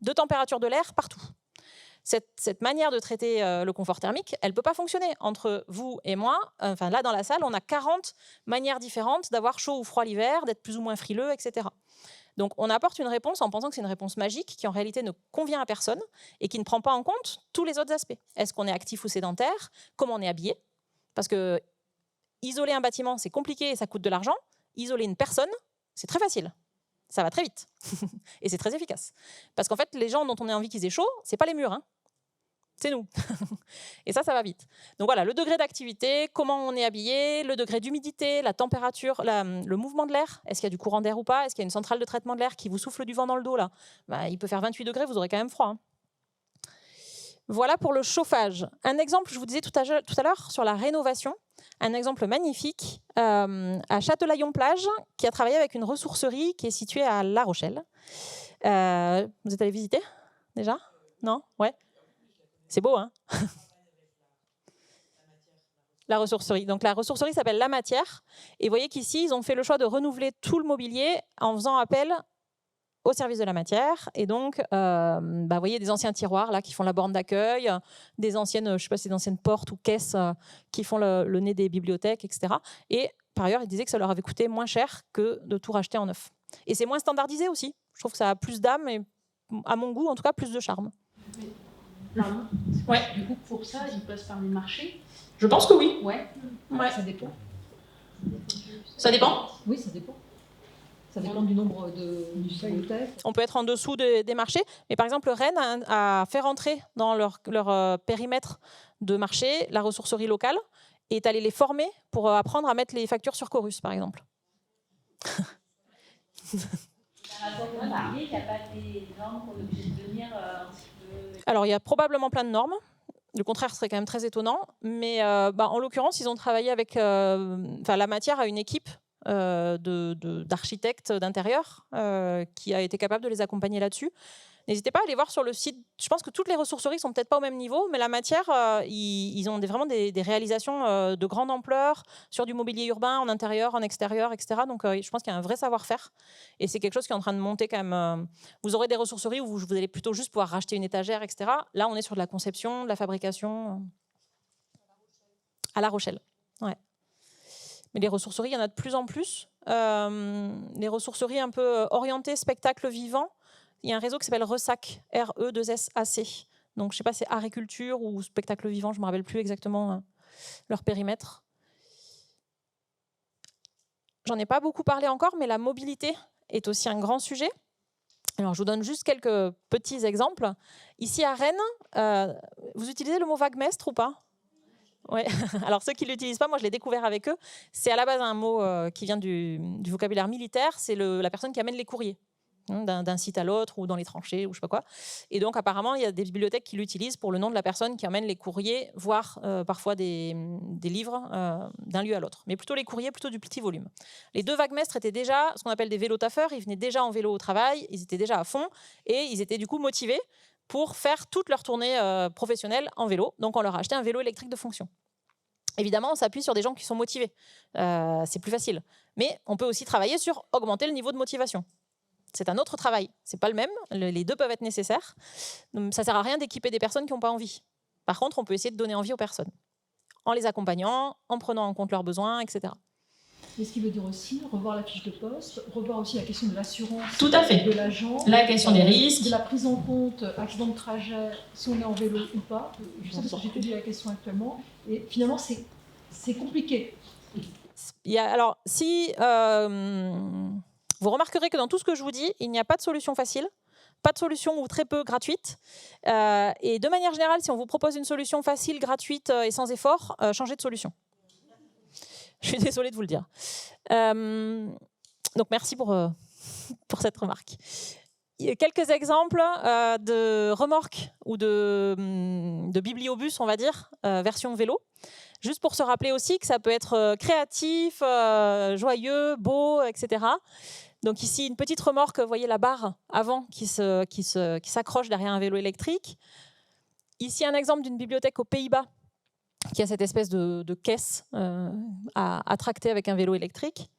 de température de l'air partout. Cette manière de traiter le confort thermique, elle ne peut pas fonctionner entre vous et moi. Enfin, là, dans la salle, on a 40 manières différentes d'avoir chaud ou froid l'hiver, d'être plus ou moins frileux, etc. Donc, on apporte une réponse en pensant que c'est une réponse magique qui, en réalité, ne convient à personne et qui ne prend pas en compte tous les autres aspects. Est-ce qu'on est actif ou sédentaire? Comment on est habillé? Parce que isoler un bâtiment, c'est compliqué et ça coûte de l'argent. Isoler une personne, c'est très facile. Ça va très vite. Et c'est très efficace. Parce qu'en fait, les gens dont on a envie qu'ils aient chaud, ce n'est pas les murs. C'est nous. Et ça va vite. Donc voilà, le degré d'activité, comment on est habillé, le degré d'humidité, la température, le mouvement de l'air. Est-ce qu'il y a du courant d'air ou pas? Est-ce qu'il y a une centrale de traitement de l'air qui vous souffle du vent dans le dos là? Il peut faire 28 degrés, vous aurez quand même froid. Voilà pour le chauffage. Un exemple, je vous disais tout à l'heure sur la rénovation, un exemple magnifique à Châtelaillon-Plage, qui a travaillé avec une ressourcerie qui est située à La Rochelle. Vous êtes allé visiter déjà? Non? Ouais. C'est beau, hein? La ressourcerie. Donc la ressourcerie s'appelle La Matière. Et vous voyez qu'ici, ils ont fait le choix de renouveler tout le mobilier en faisant appel au service de la matière. Et donc, vous voyez des anciens tiroirs là, qui font la borne d'accueil, des anciennes, je sais pas si des anciennes portes ou caisses qui font le nez des bibliothèques, etc. Et par ailleurs, ils disaient que ça leur avait coûté moins cher que de tout racheter en neuf. Et c'est moins standardisé aussi. Je trouve que ça a plus d'âme et, à mon goût, en tout cas, plus de charme. Pardon. Ouais. Du coup, pour ça, ils passent par les marchés. Je pense que oui. Ouais. Ça dépend. Ça dépend? Oui, ça dépend. Ça dépend du nombre de bibliothèques. On peut être en dessous des marchés, mais par exemple, Rennes a fait rentrer dans leur périmètre de marché la ressourcerie locale et est allé les former pour apprendre à mettre les factures sur Chorus, par exemple. Il n'y a pas des normes qu'on est obligé de tenir un petit peu. Alors, il y a probablement plein de normes. Le contraire serait quand même très étonnant. Mais en l'occurrence, ils ont travaillé avec... La Matière a une équipe d'architectes d'intérieur qui a été capable de les accompagner là-dessus. N'hésitez pas à aller voir sur le site. Je pense que toutes les ressourceries sont peut-être pas au même niveau, mais La Matière, ils ont vraiment des réalisations de grande ampleur sur du mobilier urbain, en intérieur, en extérieur, etc. Donc, je pense qu'il y a un vrai savoir-faire. Et c'est quelque chose qui est en train de monter quand même. Vous aurez des ressourceries où vous allez plutôt juste pouvoir racheter une étagère, etc. Là, on est sur de la conception, de la fabrication. À La Rochelle. Ouais. Mais les ressourceries, il y en a de plus en plus. Les ressourceries un peu orientées spectacle vivant. Il y a un réseau qui s'appelle RESAC, R-E-2-S-A-C. Donc, je ne sais pas, c'est agriculture ou spectacle vivant, je ne me rappelle plus exactement leur périmètre. J'en ai pas beaucoup parlé encore, mais la mobilité est aussi un grand sujet. Alors, je vous donne juste quelques petits exemples. Ici à Rennes, vous utilisez le mot vaguemestre ou pas? Ouais. Alors ceux qui ne l'utilisent pas, moi je l'ai découvert avec eux. C'est à la base un mot qui vient du vocabulaire militaire. C'est la personne qui amène les courriers d'un site à l'autre ou dans les tranchées ou je sais pas quoi. Et donc apparemment il y a des bibliothèques qui l'utilisent pour le nom de la personne qui amène les courriers, voire parfois des livres d'un lieu à l'autre. Mais plutôt les courriers, plutôt du petit volume. Les deux vaguemestres étaient déjà ce qu'on appelle des vélo-taffeurs. Ils venaient déjà en vélo au travail, ils étaient déjà à fond et ils étaient du coup motivés pour faire toute leur tournée professionnelle en vélo. Donc, on leur a acheté un vélo électrique de fonction. Évidemment, on s'appuie sur des gens qui sont motivés. C'est plus facile. Mais on peut aussi travailler sur augmenter le niveau de motivation. C'est un autre travail. Ce n'est pas le même. Les deux peuvent être nécessaires. Donc, ça ne sert à rien d'équiper des personnes qui n'ont pas envie. Par contre, on peut essayer de donner envie aux personnes. En les accompagnant, en prenant en compte leurs besoins, etc. Et ce qui veut dire aussi revoir la fiche de poste, revoir aussi la question de l'assurance Tout à fait. de l'agent, La question des risques. de la prise en compte accident de trajet, si on est en vélo ou pas. Je sais parce que j'étudie la question actuellement. Et finalement, c'est compliqué. Alors, si vous remarquerez que dans tout ce que je vous dis, il n'y a pas de solution facile, pas de solution ou très peu gratuite. Et de manière générale, si on vous propose une solution facile, gratuite et sans effort, changez de solution. Je suis désolée de vous le dire. Donc, merci pour cette remarque. Il y a quelques exemples de remorques ou de bibliobus, on va dire, version vélo. Juste pour se rappeler aussi que ça peut être créatif, joyeux, beau, etc. Donc ici, une petite remorque, vous voyez la barre avant qui s'accroche derrière un vélo électrique. Ici, un exemple d'une bibliothèque aux Pays-Bas qui a cette espèce de caisse à tracter avec un vélo électrique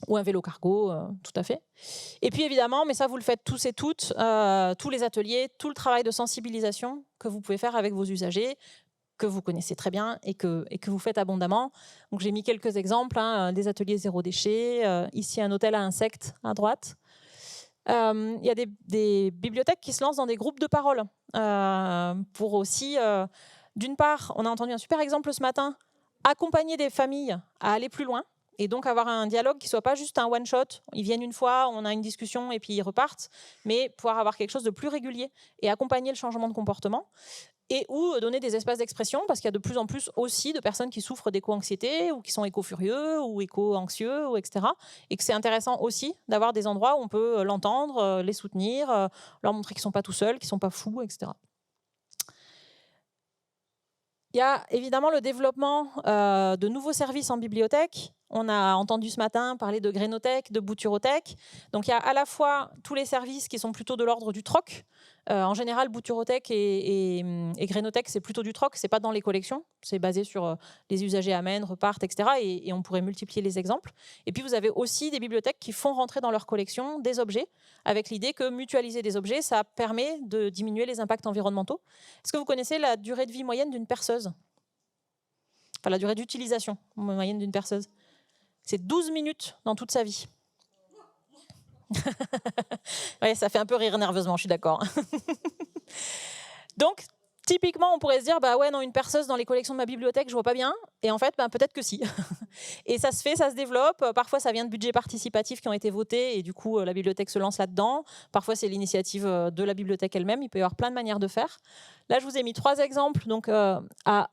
ou un vélo cargo, tout à fait. Et puis évidemment, mais ça vous le faites tous et toutes, tous les ateliers, tout le travail de sensibilisation que vous pouvez faire avec vos usagers, que vous connaissez très bien et que vous faites abondamment. Donc j'ai mis quelques exemples, des ateliers zéro déchet, ici un hôtel à insectes à droite. Il y a des bibliothèques qui se lancent dans des groupes de parole pour aussi... D'une part, on a entendu un super exemple ce matin, accompagner des familles à aller plus loin et donc avoir un dialogue qui ne soit pas juste un one-shot. Ils viennent une fois, on a une discussion et puis ils repartent, mais pouvoir avoir quelque chose de plus régulier et accompagner le changement de comportement et ou donner des espaces d'expression parce qu'il y a de plus en plus aussi de personnes qui souffrent d'éco-anxiété ou qui sont éco-furieux ou éco-anxieux, etc. Et que c'est intéressant aussi d'avoir des endroits où on peut l'entendre, les soutenir, leur montrer qu'ils ne sont pas tout seuls, qu'ils ne sont pas fous, etc. Il y a évidemment le développement de nouveaux services en bibliothèque. On a entendu ce matin parler de Grénothèque, de Bouturothèque. Donc il y a à la fois tous les services qui sont plutôt de l'ordre du troc. En général, Bouturothèque et Grénothèque, c'est plutôt du troc, c'est pas dans les collections. C'est basé sur les usagers amènent, repartent, etc. Et on pourrait multiplier les exemples. Et puis vous avez aussi des bibliothèques qui font rentrer dans leur collection des objets, avec l'idée que mutualiser des objets, ça permet de diminuer les impacts environnementaux. Est-ce que vous connaissez la durée de vie moyenne d'une perceuse ? Enfin, la durée d'utilisation moyenne d'une perceuse. C'est 12 minutes dans toute sa vie. Ouais, ça fait un peu rire nerveusement, je suis d'accord. Donc, typiquement, on pourrait se dire, bah ouais, non, une perceuse dans les collections de ma bibliothèque, je vois pas bien. Et en fait, bah, peut-être que si. Et ça se fait, ça se développe. Parfois, ça vient de budgets participatifs qui ont été votés et du coup, la bibliothèque se lance là-dedans. Parfois, c'est l'initiative de la bibliothèque elle-même. Il peut y avoir plein de manières de faire. Là, je vous ai mis 3 exemples. Donc, à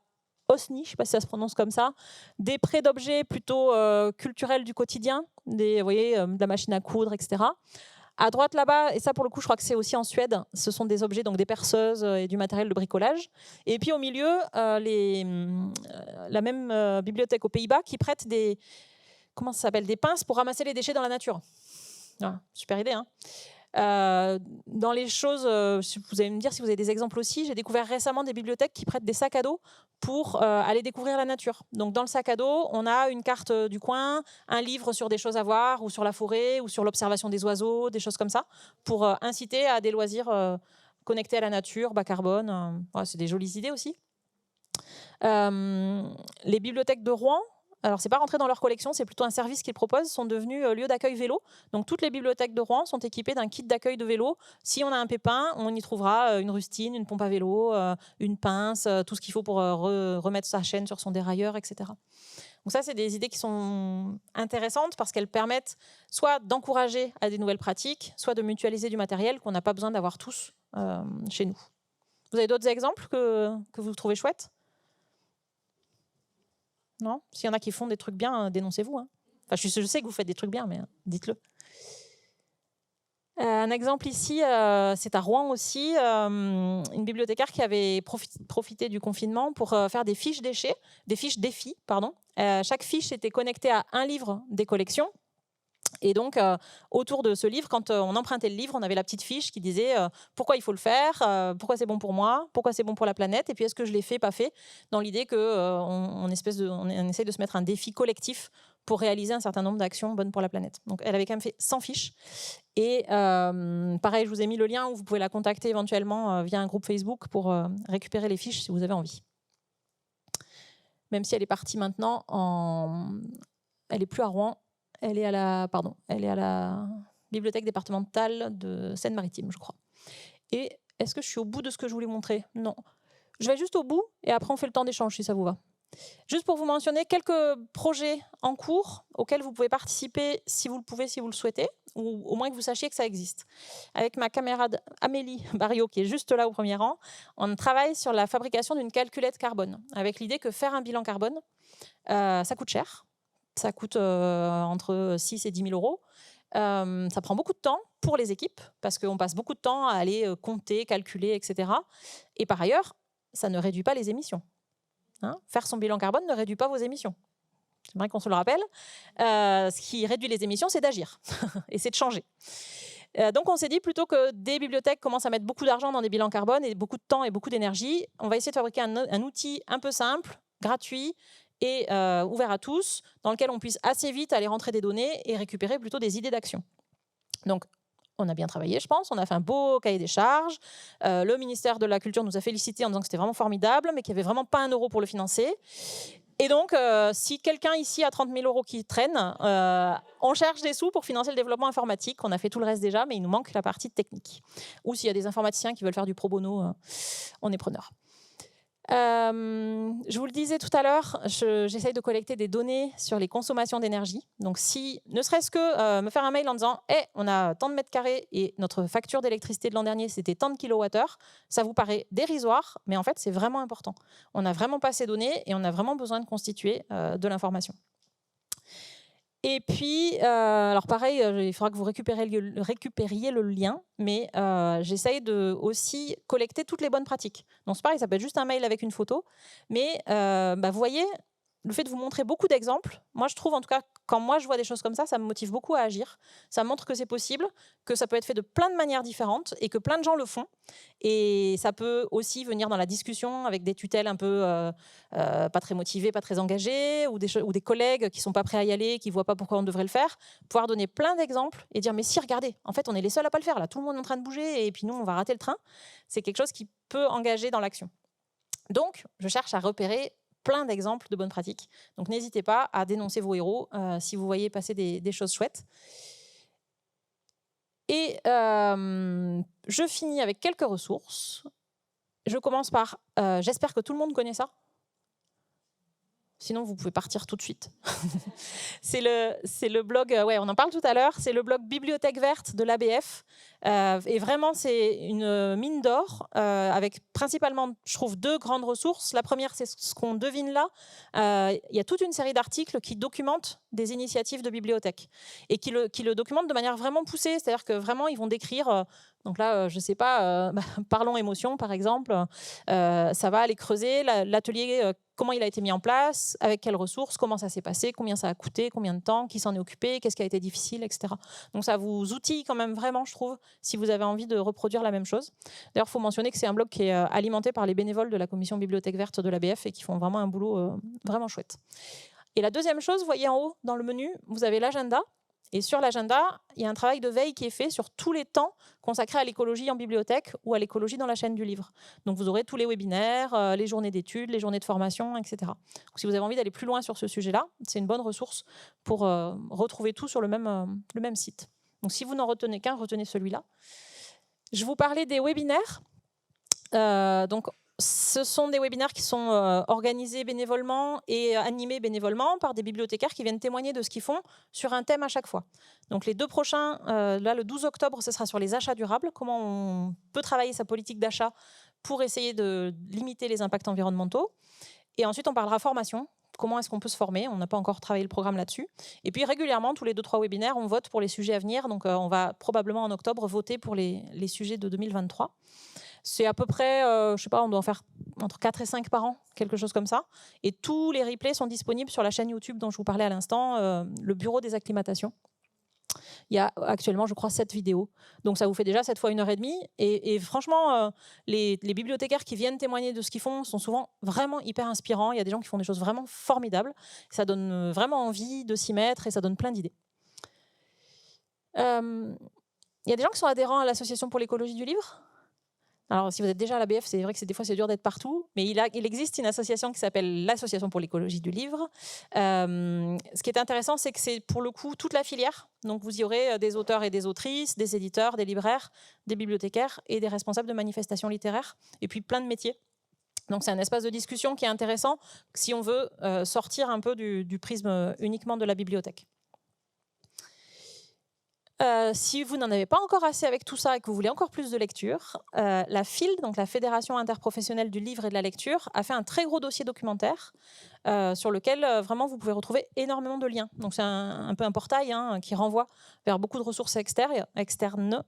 Osny, je ne sais pas si ça se prononce comme ça, des prêts d'objets plutôt culturels du quotidien, vous voyez, de la machine à coudre, etc. À droite là-bas, et ça pour le coup je crois que c'est aussi en Suède, ce sont des objets, donc des perceuses et du matériel de bricolage. Et puis au milieu, la même bibliothèque aux Pays-Bas qui prête des, comment ça s'appelle, des pinces pour ramasser les déchets dans la nature. Ah, super idée, hein. Dans les choses, vous allez me dire si vous avez des exemples aussi, j'ai découvert récemment des bibliothèques qui prêtent des sacs à dos pour aller découvrir la nature. Donc dans le sac à dos, on a une carte du coin, un livre sur des choses à voir, ou sur la forêt, ou sur l'observation des oiseaux, des choses comme ça, pour inciter à des loisirs connectés à la nature, bas carbone. Ouais, c'est des jolies idées aussi. Les bibliothèques de Rouen, alors c'est pas rentré dans leur collection, c'est plutôt un service qu'ils proposent, sont devenus lieux d'accueil vélo. Donc toutes les bibliothèques de Rouen sont équipées d'un kit d'accueil de vélo. Si on a un pépin, on y trouvera une rustine, une pompe à vélo, une pince, tout ce qu'il faut pour remettre sa chaîne sur son dérailleur, etc. Donc ça, c'est des idées qui sont intéressantes parce qu'elles permettent soit d'encourager à des nouvelles pratiques, soit de mutualiser du matériel qu'on n'a pas besoin d'avoir tous chez nous. Vous avez d'autres exemples que vous trouvez chouettes ? Non ? S'il y en a qui font des trucs bien, dénoncez-vous. Hein. Enfin, je sais que vous faites des trucs bien, mais dites-le. Un exemple ici, c'est à Rouen aussi, une bibliothécaire qui avait profité du confinement pour faire des fiches défis. Chaque fiche était connectée à un livre des collections. Et donc, autour de ce livre, quand on empruntait le livre, on avait la petite fiche qui disait pourquoi il faut le faire, pourquoi c'est bon pour moi, pourquoi c'est bon pour la planète, et puis est-ce que je l'ai fait, pas fait, dans l'idée qu'on essaie de se mettre un défi collectif pour réaliser un certain nombre d'actions bonnes pour la planète. Donc, elle avait quand même fait 100 fiches. Et pareil, je vous ai mis le lien où vous pouvez la contacter éventuellement via un groupe Facebook pour récupérer les fiches si vous avez envie. Même si elle est partie maintenant, elle n'est plus à Rouen. Elle est à la bibliothèque départementale de Seine-Maritime, je crois. Et est-ce que je suis au bout de ce que je voulais montrer ? Non. Je vais juste au bout et après on fait le temps d'échange si ça vous va. Juste pour vous mentionner quelques projets en cours auxquels vous pouvez participer si vous le pouvez, si vous le souhaitez, ou au moins que vous sachiez que ça existe. Avec ma camarade Amélie Barriot, qui est juste là au premier rang, on travaille sur la fabrication d'une calculette carbone, avec l'idée que faire un bilan carbone, ça coûte cher. Ça coûte entre 6 et 10 000 euros. Ça prend beaucoup de temps pour les équipes, parce qu'on passe beaucoup de temps à aller compter, calculer, etc. Et par ailleurs, ça ne réduit pas les émissions. Hein ? Faire son bilan carbone ne réduit pas vos émissions. C'est vrai qu'on se le rappelle. Ce qui réduit les émissions, c'est d'agir. Et c'est de changer. Donc on s'est dit, plutôt que des bibliothèques commencent à mettre beaucoup d'argent dans des bilans carbone, et beaucoup de temps et beaucoup d'énergie, on va essayer de fabriquer un outil un peu simple, gratuit, et ouvert à tous, dans lequel on puisse assez vite aller rentrer des données et récupérer plutôt des idées d'action. Donc, on a bien travaillé, je pense. On a fait un beau cahier des charges. Le ministère de la Culture nous a félicité en disant que c'était vraiment formidable, mais qu'il n'y avait vraiment pas un euro pour le financer. Et donc, si quelqu'un ici a 30 000 euros qui traînent, on cherche des sous pour financer le développement informatique. On a fait tout le reste déjà, mais il nous manque la partie technique. Ou s'il y a des informaticiens qui veulent faire du pro bono, on est preneur. Je vous le disais tout à l'heure, j'essaye de collecter des données sur les consommations d'énergie. Donc, si, ne serait-ce que me faire un mail en disant « on a tant de mètres carrés et notre facture d'électricité de l'an dernier, c'était tant de kilowattheures », ça vous paraît dérisoire, mais en fait, c'est vraiment important. On n'a vraiment pas ces données et on a vraiment besoin de constituer de l'information. Et puis, alors pareil, il faudra que vous récupériez le lien, mais j'essaye de aussi collecter toutes les bonnes pratiques. Donc c'est pareil, ça peut être juste un mail avec une photo, mais vous voyez, le fait de vous montrer beaucoup d'exemples, moi je trouve en tout cas, quand moi je vois des choses comme ça me motive beaucoup à agir. Ça montre que c'est possible, que ça peut être fait de plein de manières différentes et que plein de gens le font. Et ça peut aussi venir dans la discussion avec des tutelles un peu pas très motivées, pas très engagées, ou des collègues qui sont pas prêts à y aller, qui voient pas pourquoi on devrait le faire. Pouvoir donner plein d'exemples et dire mais si, regardez, en fait on est les seuls à pas le faire là, tout le monde est en train de bouger et puis nous on va rater le train. C'est quelque chose qui peut engager dans l'action. Donc je cherche à repérer plein d'exemples de bonnes pratiques. Donc n'hésitez pas à dénoncer vos héros si vous voyez passer des choses chouettes. Et je finis avec quelques ressources. Je commence par, j'espère que tout le monde connaît ça. Sinon, vous pouvez partir tout de suite. C'est le blog, on en parle tout à l'heure, c'est le blog Bibliothèque verte de l'ABF. Et vraiment, c'est une mine d'or avec principalement, je trouve, 2 grandes ressources. La première, c'est ce qu'on devine là. Il y a toute une série d'articles qui documentent des initiatives de bibliothèques et qui le documentent de manière vraiment poussée. C'est-à-dire que vraiment, ils vont décrire... Donc là, je ne sais pas, Parlons émotion, par exemple. Ça va aller creuser l'atelier, comment il a été mis en place, avec quelles ressources, comment ça s'est passé, combien ça a coûté, combien de temps, qui s'en est occupé, qu'est-ce qui a été difficile, etc. Donc ça vous outille quand même vraiment, je trouve, si vous avez envie de reproduire la même chose. D'ailleurs, il faut mentionner que c'est un blog qui est alimenté par les bénévoles de la commission Bibliothèque verte de l'ABF et qui font vraiment un boulot vraiment chouette. Et la deuxième chose, vous voyez en haut, dans le menu, vous avez l'agenda. Et sur l'agenda, il y a un travail de veille qui est fait sur tous les temps consacrés à l'écologie en bibliothèque ou à l'écologie dans la chaîne du livre. Donc vous aurez tous les webinaires, les journées d'études, les journées de formation, etc. Donc, si vous avez envie d'aller plus loin sur ce sujet-là, c'est une bonne ressource pour retrouver tout sur le même site. Donc si vous n'en retenez qu'un, retenez celui-là. Je vous parlais des webinaires. Donc ce sont des webinaires qui sont organisés bénévolement et animés bénévolement par des bibliothécaires qui viennent témoigner de ce qu'ils font sur un thème à chaque fois. Donc les 2 prochains, là le 12 octobre, ce sera sur les achats durables, comment on peut travailler sa politique d'achat pour essayer de limiter les impacts environnementaux. Et ensuite on parlera formation. Comment est-ce qu'on peut se former? On n'a pas encore travaillé le programme là-dessus. Et puis régulièrement, tous les 2-3 webinaires, on vote pour les sujets à venir. Donc on va probablement en octobre voter pour les sujets de 2023. C'est à peu près, je sais pas, on doit en faire entre 4 et 5 par an, quelque chose comme ça. Et tous les replays sont disponibles sur la chaîne YouTube dont je vous parlais à l'instant, le bureau des acclimatations. Il y a actuellement, je crois, 7 vidéos. Donc ça vous fait déjà 7 fois 1h30. Et franchement, les bibliothécaires qui viennent témoigner de ce qu'ils font sont souvent vraiment hyper inspirants. Il y a des gens qui font des choses vraiment formidables. Ça donne vraiment envie de s'y mettre et ça donne plein d'idées. Il y a des gens qui sont adhérents à l'Association pour l'écologie du livre. Alors, si vous êtes déjà à l'ABF, c'est vrai que des fois, c'est dur d'être partout. Mais il existe une association qui s'appelle l'Association pour l'écologie du livre. Ce qui est intéressant, c'est que c'est pour le coup toute la filière. Donc, vous y aurez des auteurs et des autrices, des éditeurs, des libraires, des bibliothécaires et des responsables de manifestations littéraires. Et puis, plein de métiers. Donc, c'est un espace de discussion qui est intéressant si on veut sortir un peu du prisme uniquement de la bibliothèque. Si vous n'en avez pas encore assez avec tout ça et que vous voulez encore plus de lecture, la FIL, donc la Fédération interprofessionnelle du livre et de la lecture, a fait un très gros dossier documentaire sur lequel vraiment vous pouvez retrouver énormément de liens. Donc c'est un peu un portail qui renvoie vers beaucoup de ressources extérieures, qui ne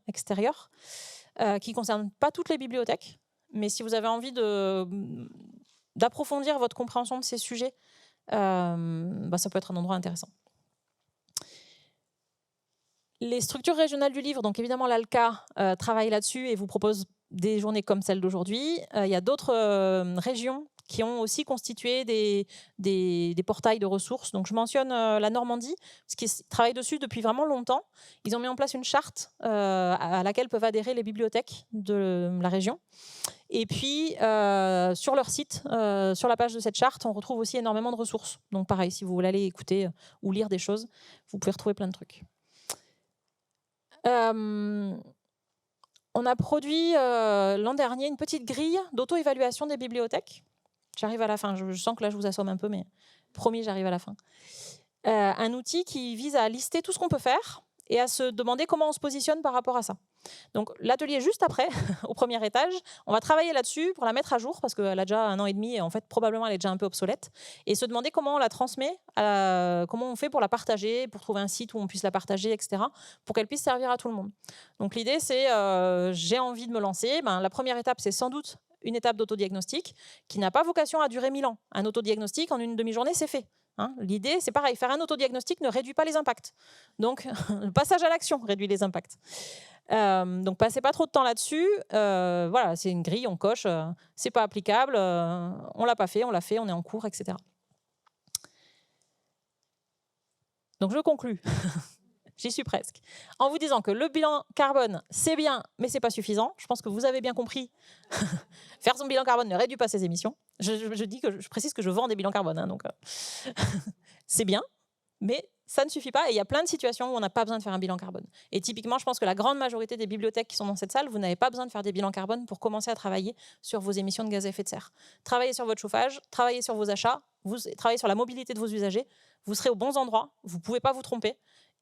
concernent pas toutes les bibliothèques. Mais si vous avez envie d'approfondir votre compréhension de ces sujets, ça peut être un endroit intéressant. Les structures régionales du livre, donc évidemment l'ALCA travaille là-dessus et vous propose des journées comme celle d'aujourd'hui. Il y a d'autres régions qui ont aussi constitué des portails de ressources. Donc je mentionne la Normandie, parce qu'ils travaillent dessus depuis vraiment longtemps. Ils ont mis en place une charte à laquelle peuvent adhérer les bibliothèques de la région. Et puis sur leur site, sur la page de cette charte, on retrouve aussi énormément de ressources. Donc pareil, si vous voulez aller écouter ou lire des choses, vous pouvez retrouver plein de trucs. On a produit l'an dernier une petite grille d'auto-évaluation des bibliothèques. J'arrive à la fin, je sens que là je vous assomme un peu, mais promis, j'arrive à la fin. Un outil qui vise à lister tout ce qu'on peut faire et à se demander comment on se positionne par rapport à ça. Donc l'atelier juste après, au premier étage, on va travailler là-dessus pour la mettre à jour parce qu'elle a déjà 1 an et demi et en fait probablement elle est déjà un peu obsolète et se demander comment on la transmet, comment on fait pour la partager, pour trouver un site où on puisse la partager, etc. pour qu'elle puisse servir à tout le monde. Donc l'idée c'est j'ai envie de me lancer, la première étape c'est sans doute une étape d'autodiagnostic qui n'a pas vocation à durer 1000 ans. Un autodiagnostic en une demi-journée c'est fait. L'idée, c'est pareil, faire un autodiagnostic ne réduit pas les impacts. Donc, le passage à l'action réduit les impacts. Donc, passez pas trop de temps là-dessus. Voilà, c'est une grille, on coche, c'est pas applicable, on l'a pas fait, on l'a fait, on est en cours, etc. Donc, je conclus. J'y suis presque. En vous disant que le bilan carbone, c'est bien, mais c'est pas suffisant. Je pense que vous avez bien compris. Faire son bilan carbone ne réduit pas ses émissions. Je précise que je vends des bilans carbone, donc c'est bien, mais ça ne suffit pas. Et il y a plein de situations où on n'a pas besoin de faire un bilan carbone. Et typiquement, je pense que la grande majorité des bibliothèques qui sont dans cette salle, vous n'avez pas besoin de faire des bilans carbone pour commencer à travailler sur vos émissions de gaz à effet de serre. Travaillez sur votre chauffage, travaillez sur vos achats, travaillez sur la mobilité de vos usagers. Vous serez aux bons endroits, vous ne pouvez pas vous tromper.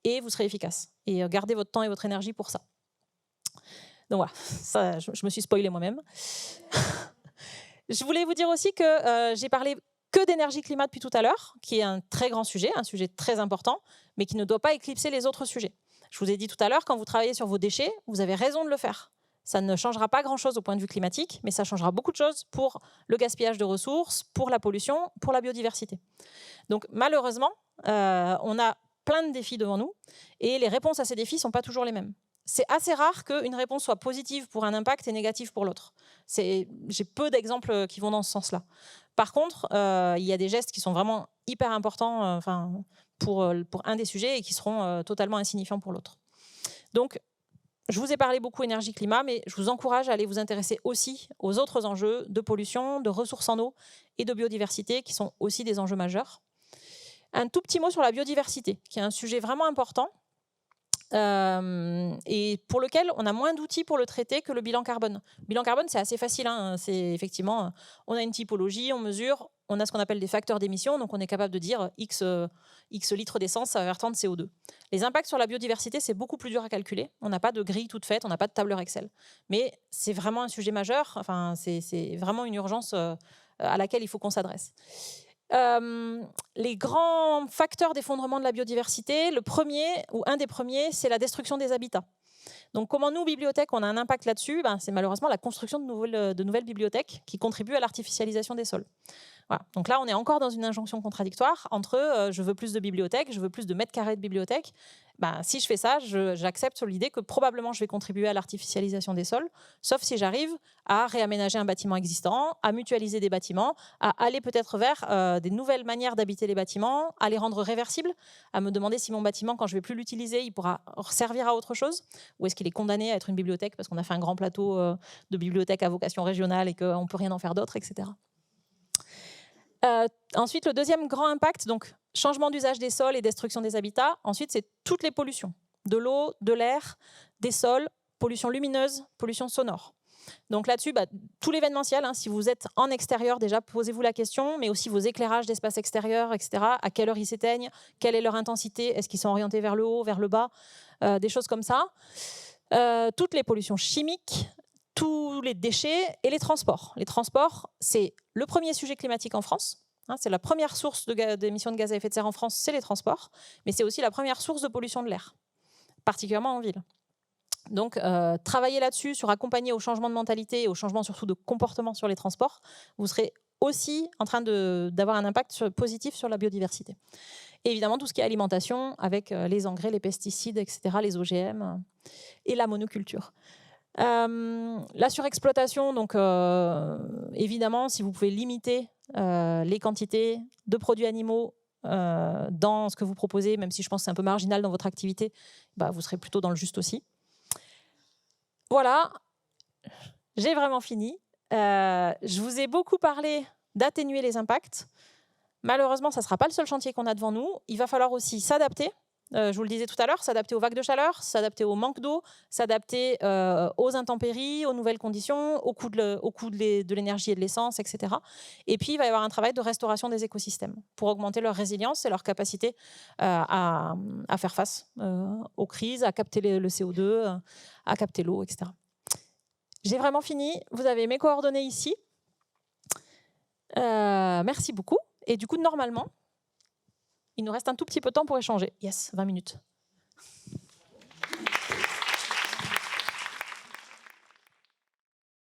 Et vous serez efficace. Et gardez votre temps et votre énergie pour ça. Donc voilà, ça, je me suis spoilée moi-même. Je voulais vous dire aussi que j'ai parlé que d'énergie-climat depuis tout à l'heure, qui est un très grand sujet, un sujet très important, mais qui ne doit pas éclipser les autres sujets. Je vous ai dit tout à l'heure, quand vous travaillez sur vos déchets, vous avez raison de le faire. Ça ne changera pas grand-chose au point de vue climatique, mais ça changera beaucoup de choses pour le gaspillage de ressources, pour la pollution, pour la biodiversité. Donc malheureusement, on a plein de défis devant nous et les réponses à ces défis ne sont pas toujours les mêmes. C'est assez rare qu'une réponse soit positive pour un impact et négative pour l'autre. J'ai peu d'exemples qui vont dans ce sens-là. Par contre, il y a des gestes qui sont vraiment hyper importants pour un des sujets et qui seront totalement insignifiants pour l'autre. Donc, je vous ai parlé beaucoup énergie-climat, mais je vous encourage à aller vous intéresser aussi aux autres enjeux de pollution, de ressources en eau et de biodiversité qui sont aussi des enjeux majeurs. Un tout petit mot sur la biodiversité, qui est un sujet vraiment important et pour lequel on a moins d'outils pour le traiter que le bilan carbone. Le bilan carbone, c'est assez facile. C'est effectivement, on a une typologie, on mesure, on a ce qu'on appelle des facteurs d'émission, donc on est capable de dire X litres d'essence, ça va faire tant de CO2. Les impacts sur la biodiversité, c'est beaucoup plus dur à calculer. On n'a pas de grille toute faite, on n'a pas de tableur Excel. Mais c'est vraiment un sujet majeur, c'est vraiment une urgence à laquelle il faut qu'on s'adresse. Les grands facteurs d'effondrement de la biodiversité, le premier ou un des premiers, c'est la destruction des habitats. Donc comment nous, bibliothèques, on a un impact là-dessus, c'est malheureusement la construction de nouvelles bibliothèques qui contribuent à l'artificialisation des sols. Voilà. Donc là, on est encore dans une injonction contradictoire entre je veux plus de bibliothèques, je veux plus de mètres carrés de bibliothèques. Si je fais ça, j'accepte sur l'idée que probablement je vais contribuer à l'artificialisation des sols, sauf si j'arrive à réaménager un bâtiment existant, à mutualiser des bâtiments, à aller peut-être vers des nouvelles manières d'habiter les bâtiments, à les rendre réversibles, à me demander si mon bâtiment, quand je ne vais plus l'utiliser, il pourra servir à autre chose, ou est-ce qu'il est condamné à être une bibliothèque parce qu'on a fait un grand plateau de bibliothèques à vocation régionale et qu'on ne peut rien en faire d'autre, etc. Ensuite, le deuxième grand impact, donc changement d'usage des sols et destruction des habitats. Ensuite, c'est toutes les pollutions, de l'eau, de l'air, des sols, pollution lumineuse, pollution sonore. Donc là-dessus, tout l'événementiel, si vous êtes en extérieur, déjà posez-vous la question, mais aussi vos éclairages d'espace extérieur, etc. À quelle heure ils s'éteignent, quelle est leur intensité, est-ce qu'ils sont orientés vers le haut, vers le bas, des choses comme ça. Toutes les pollutions chimiques, tous les déchets et les transports. Les transports, c'est le premier sujet climatique en France. C'est la première source d'émissions de gaz à effet de serre en France, c'est les transports, mais c'est aussi la première source de pollution de l'air, particulièrement en ville. Donc, travailler là-dessus, sur accompagner au changement de mentalité et au changement surtout de comportement sur les transports, vous serez aussi en train d'avoir un impact positif sur la biodiversité. Et évidemment, tout ce qui est alimentation, avec les engrais, les pesticides, etc., les OGM et la monoculture. La surexploitation, donc évidemment, si vous pouvez limiter les quantités de produits animaux dans ce que vous proposez, même si je pense que c'est un peu marginal dans votre activité, vous serez plutôt dans le juste aussi. Voilà, j'ai vraiment fini. Je vous ai beaucoup parlé d'atténuer les impacts. Malheureusement, ça ne sera pas le seul chantier qu'on a devant nous. Il va falloir aussi s'adapter je vous le disais tout à l'heure, s'adapter aux vagues de chaleur, s'adapter au manque d'eau, s'adapter aux intempéries, aux nouvelles conditions, au coût de l'énergie et de l'essence, etc. Et puis, il va y avoir un travail de restauration des écosystèmes pour augmenter leur résilience et leur capacité à faire face aux crises, à capter le CO2, à capter l'eau, etc. J'ai vraiment fini. Vous avez mes coordonnées ici. Merci beaucoup. Et du coup, normalement, il nous reste un tout petit peu de temps pour échanger. Yes, 20 minutes.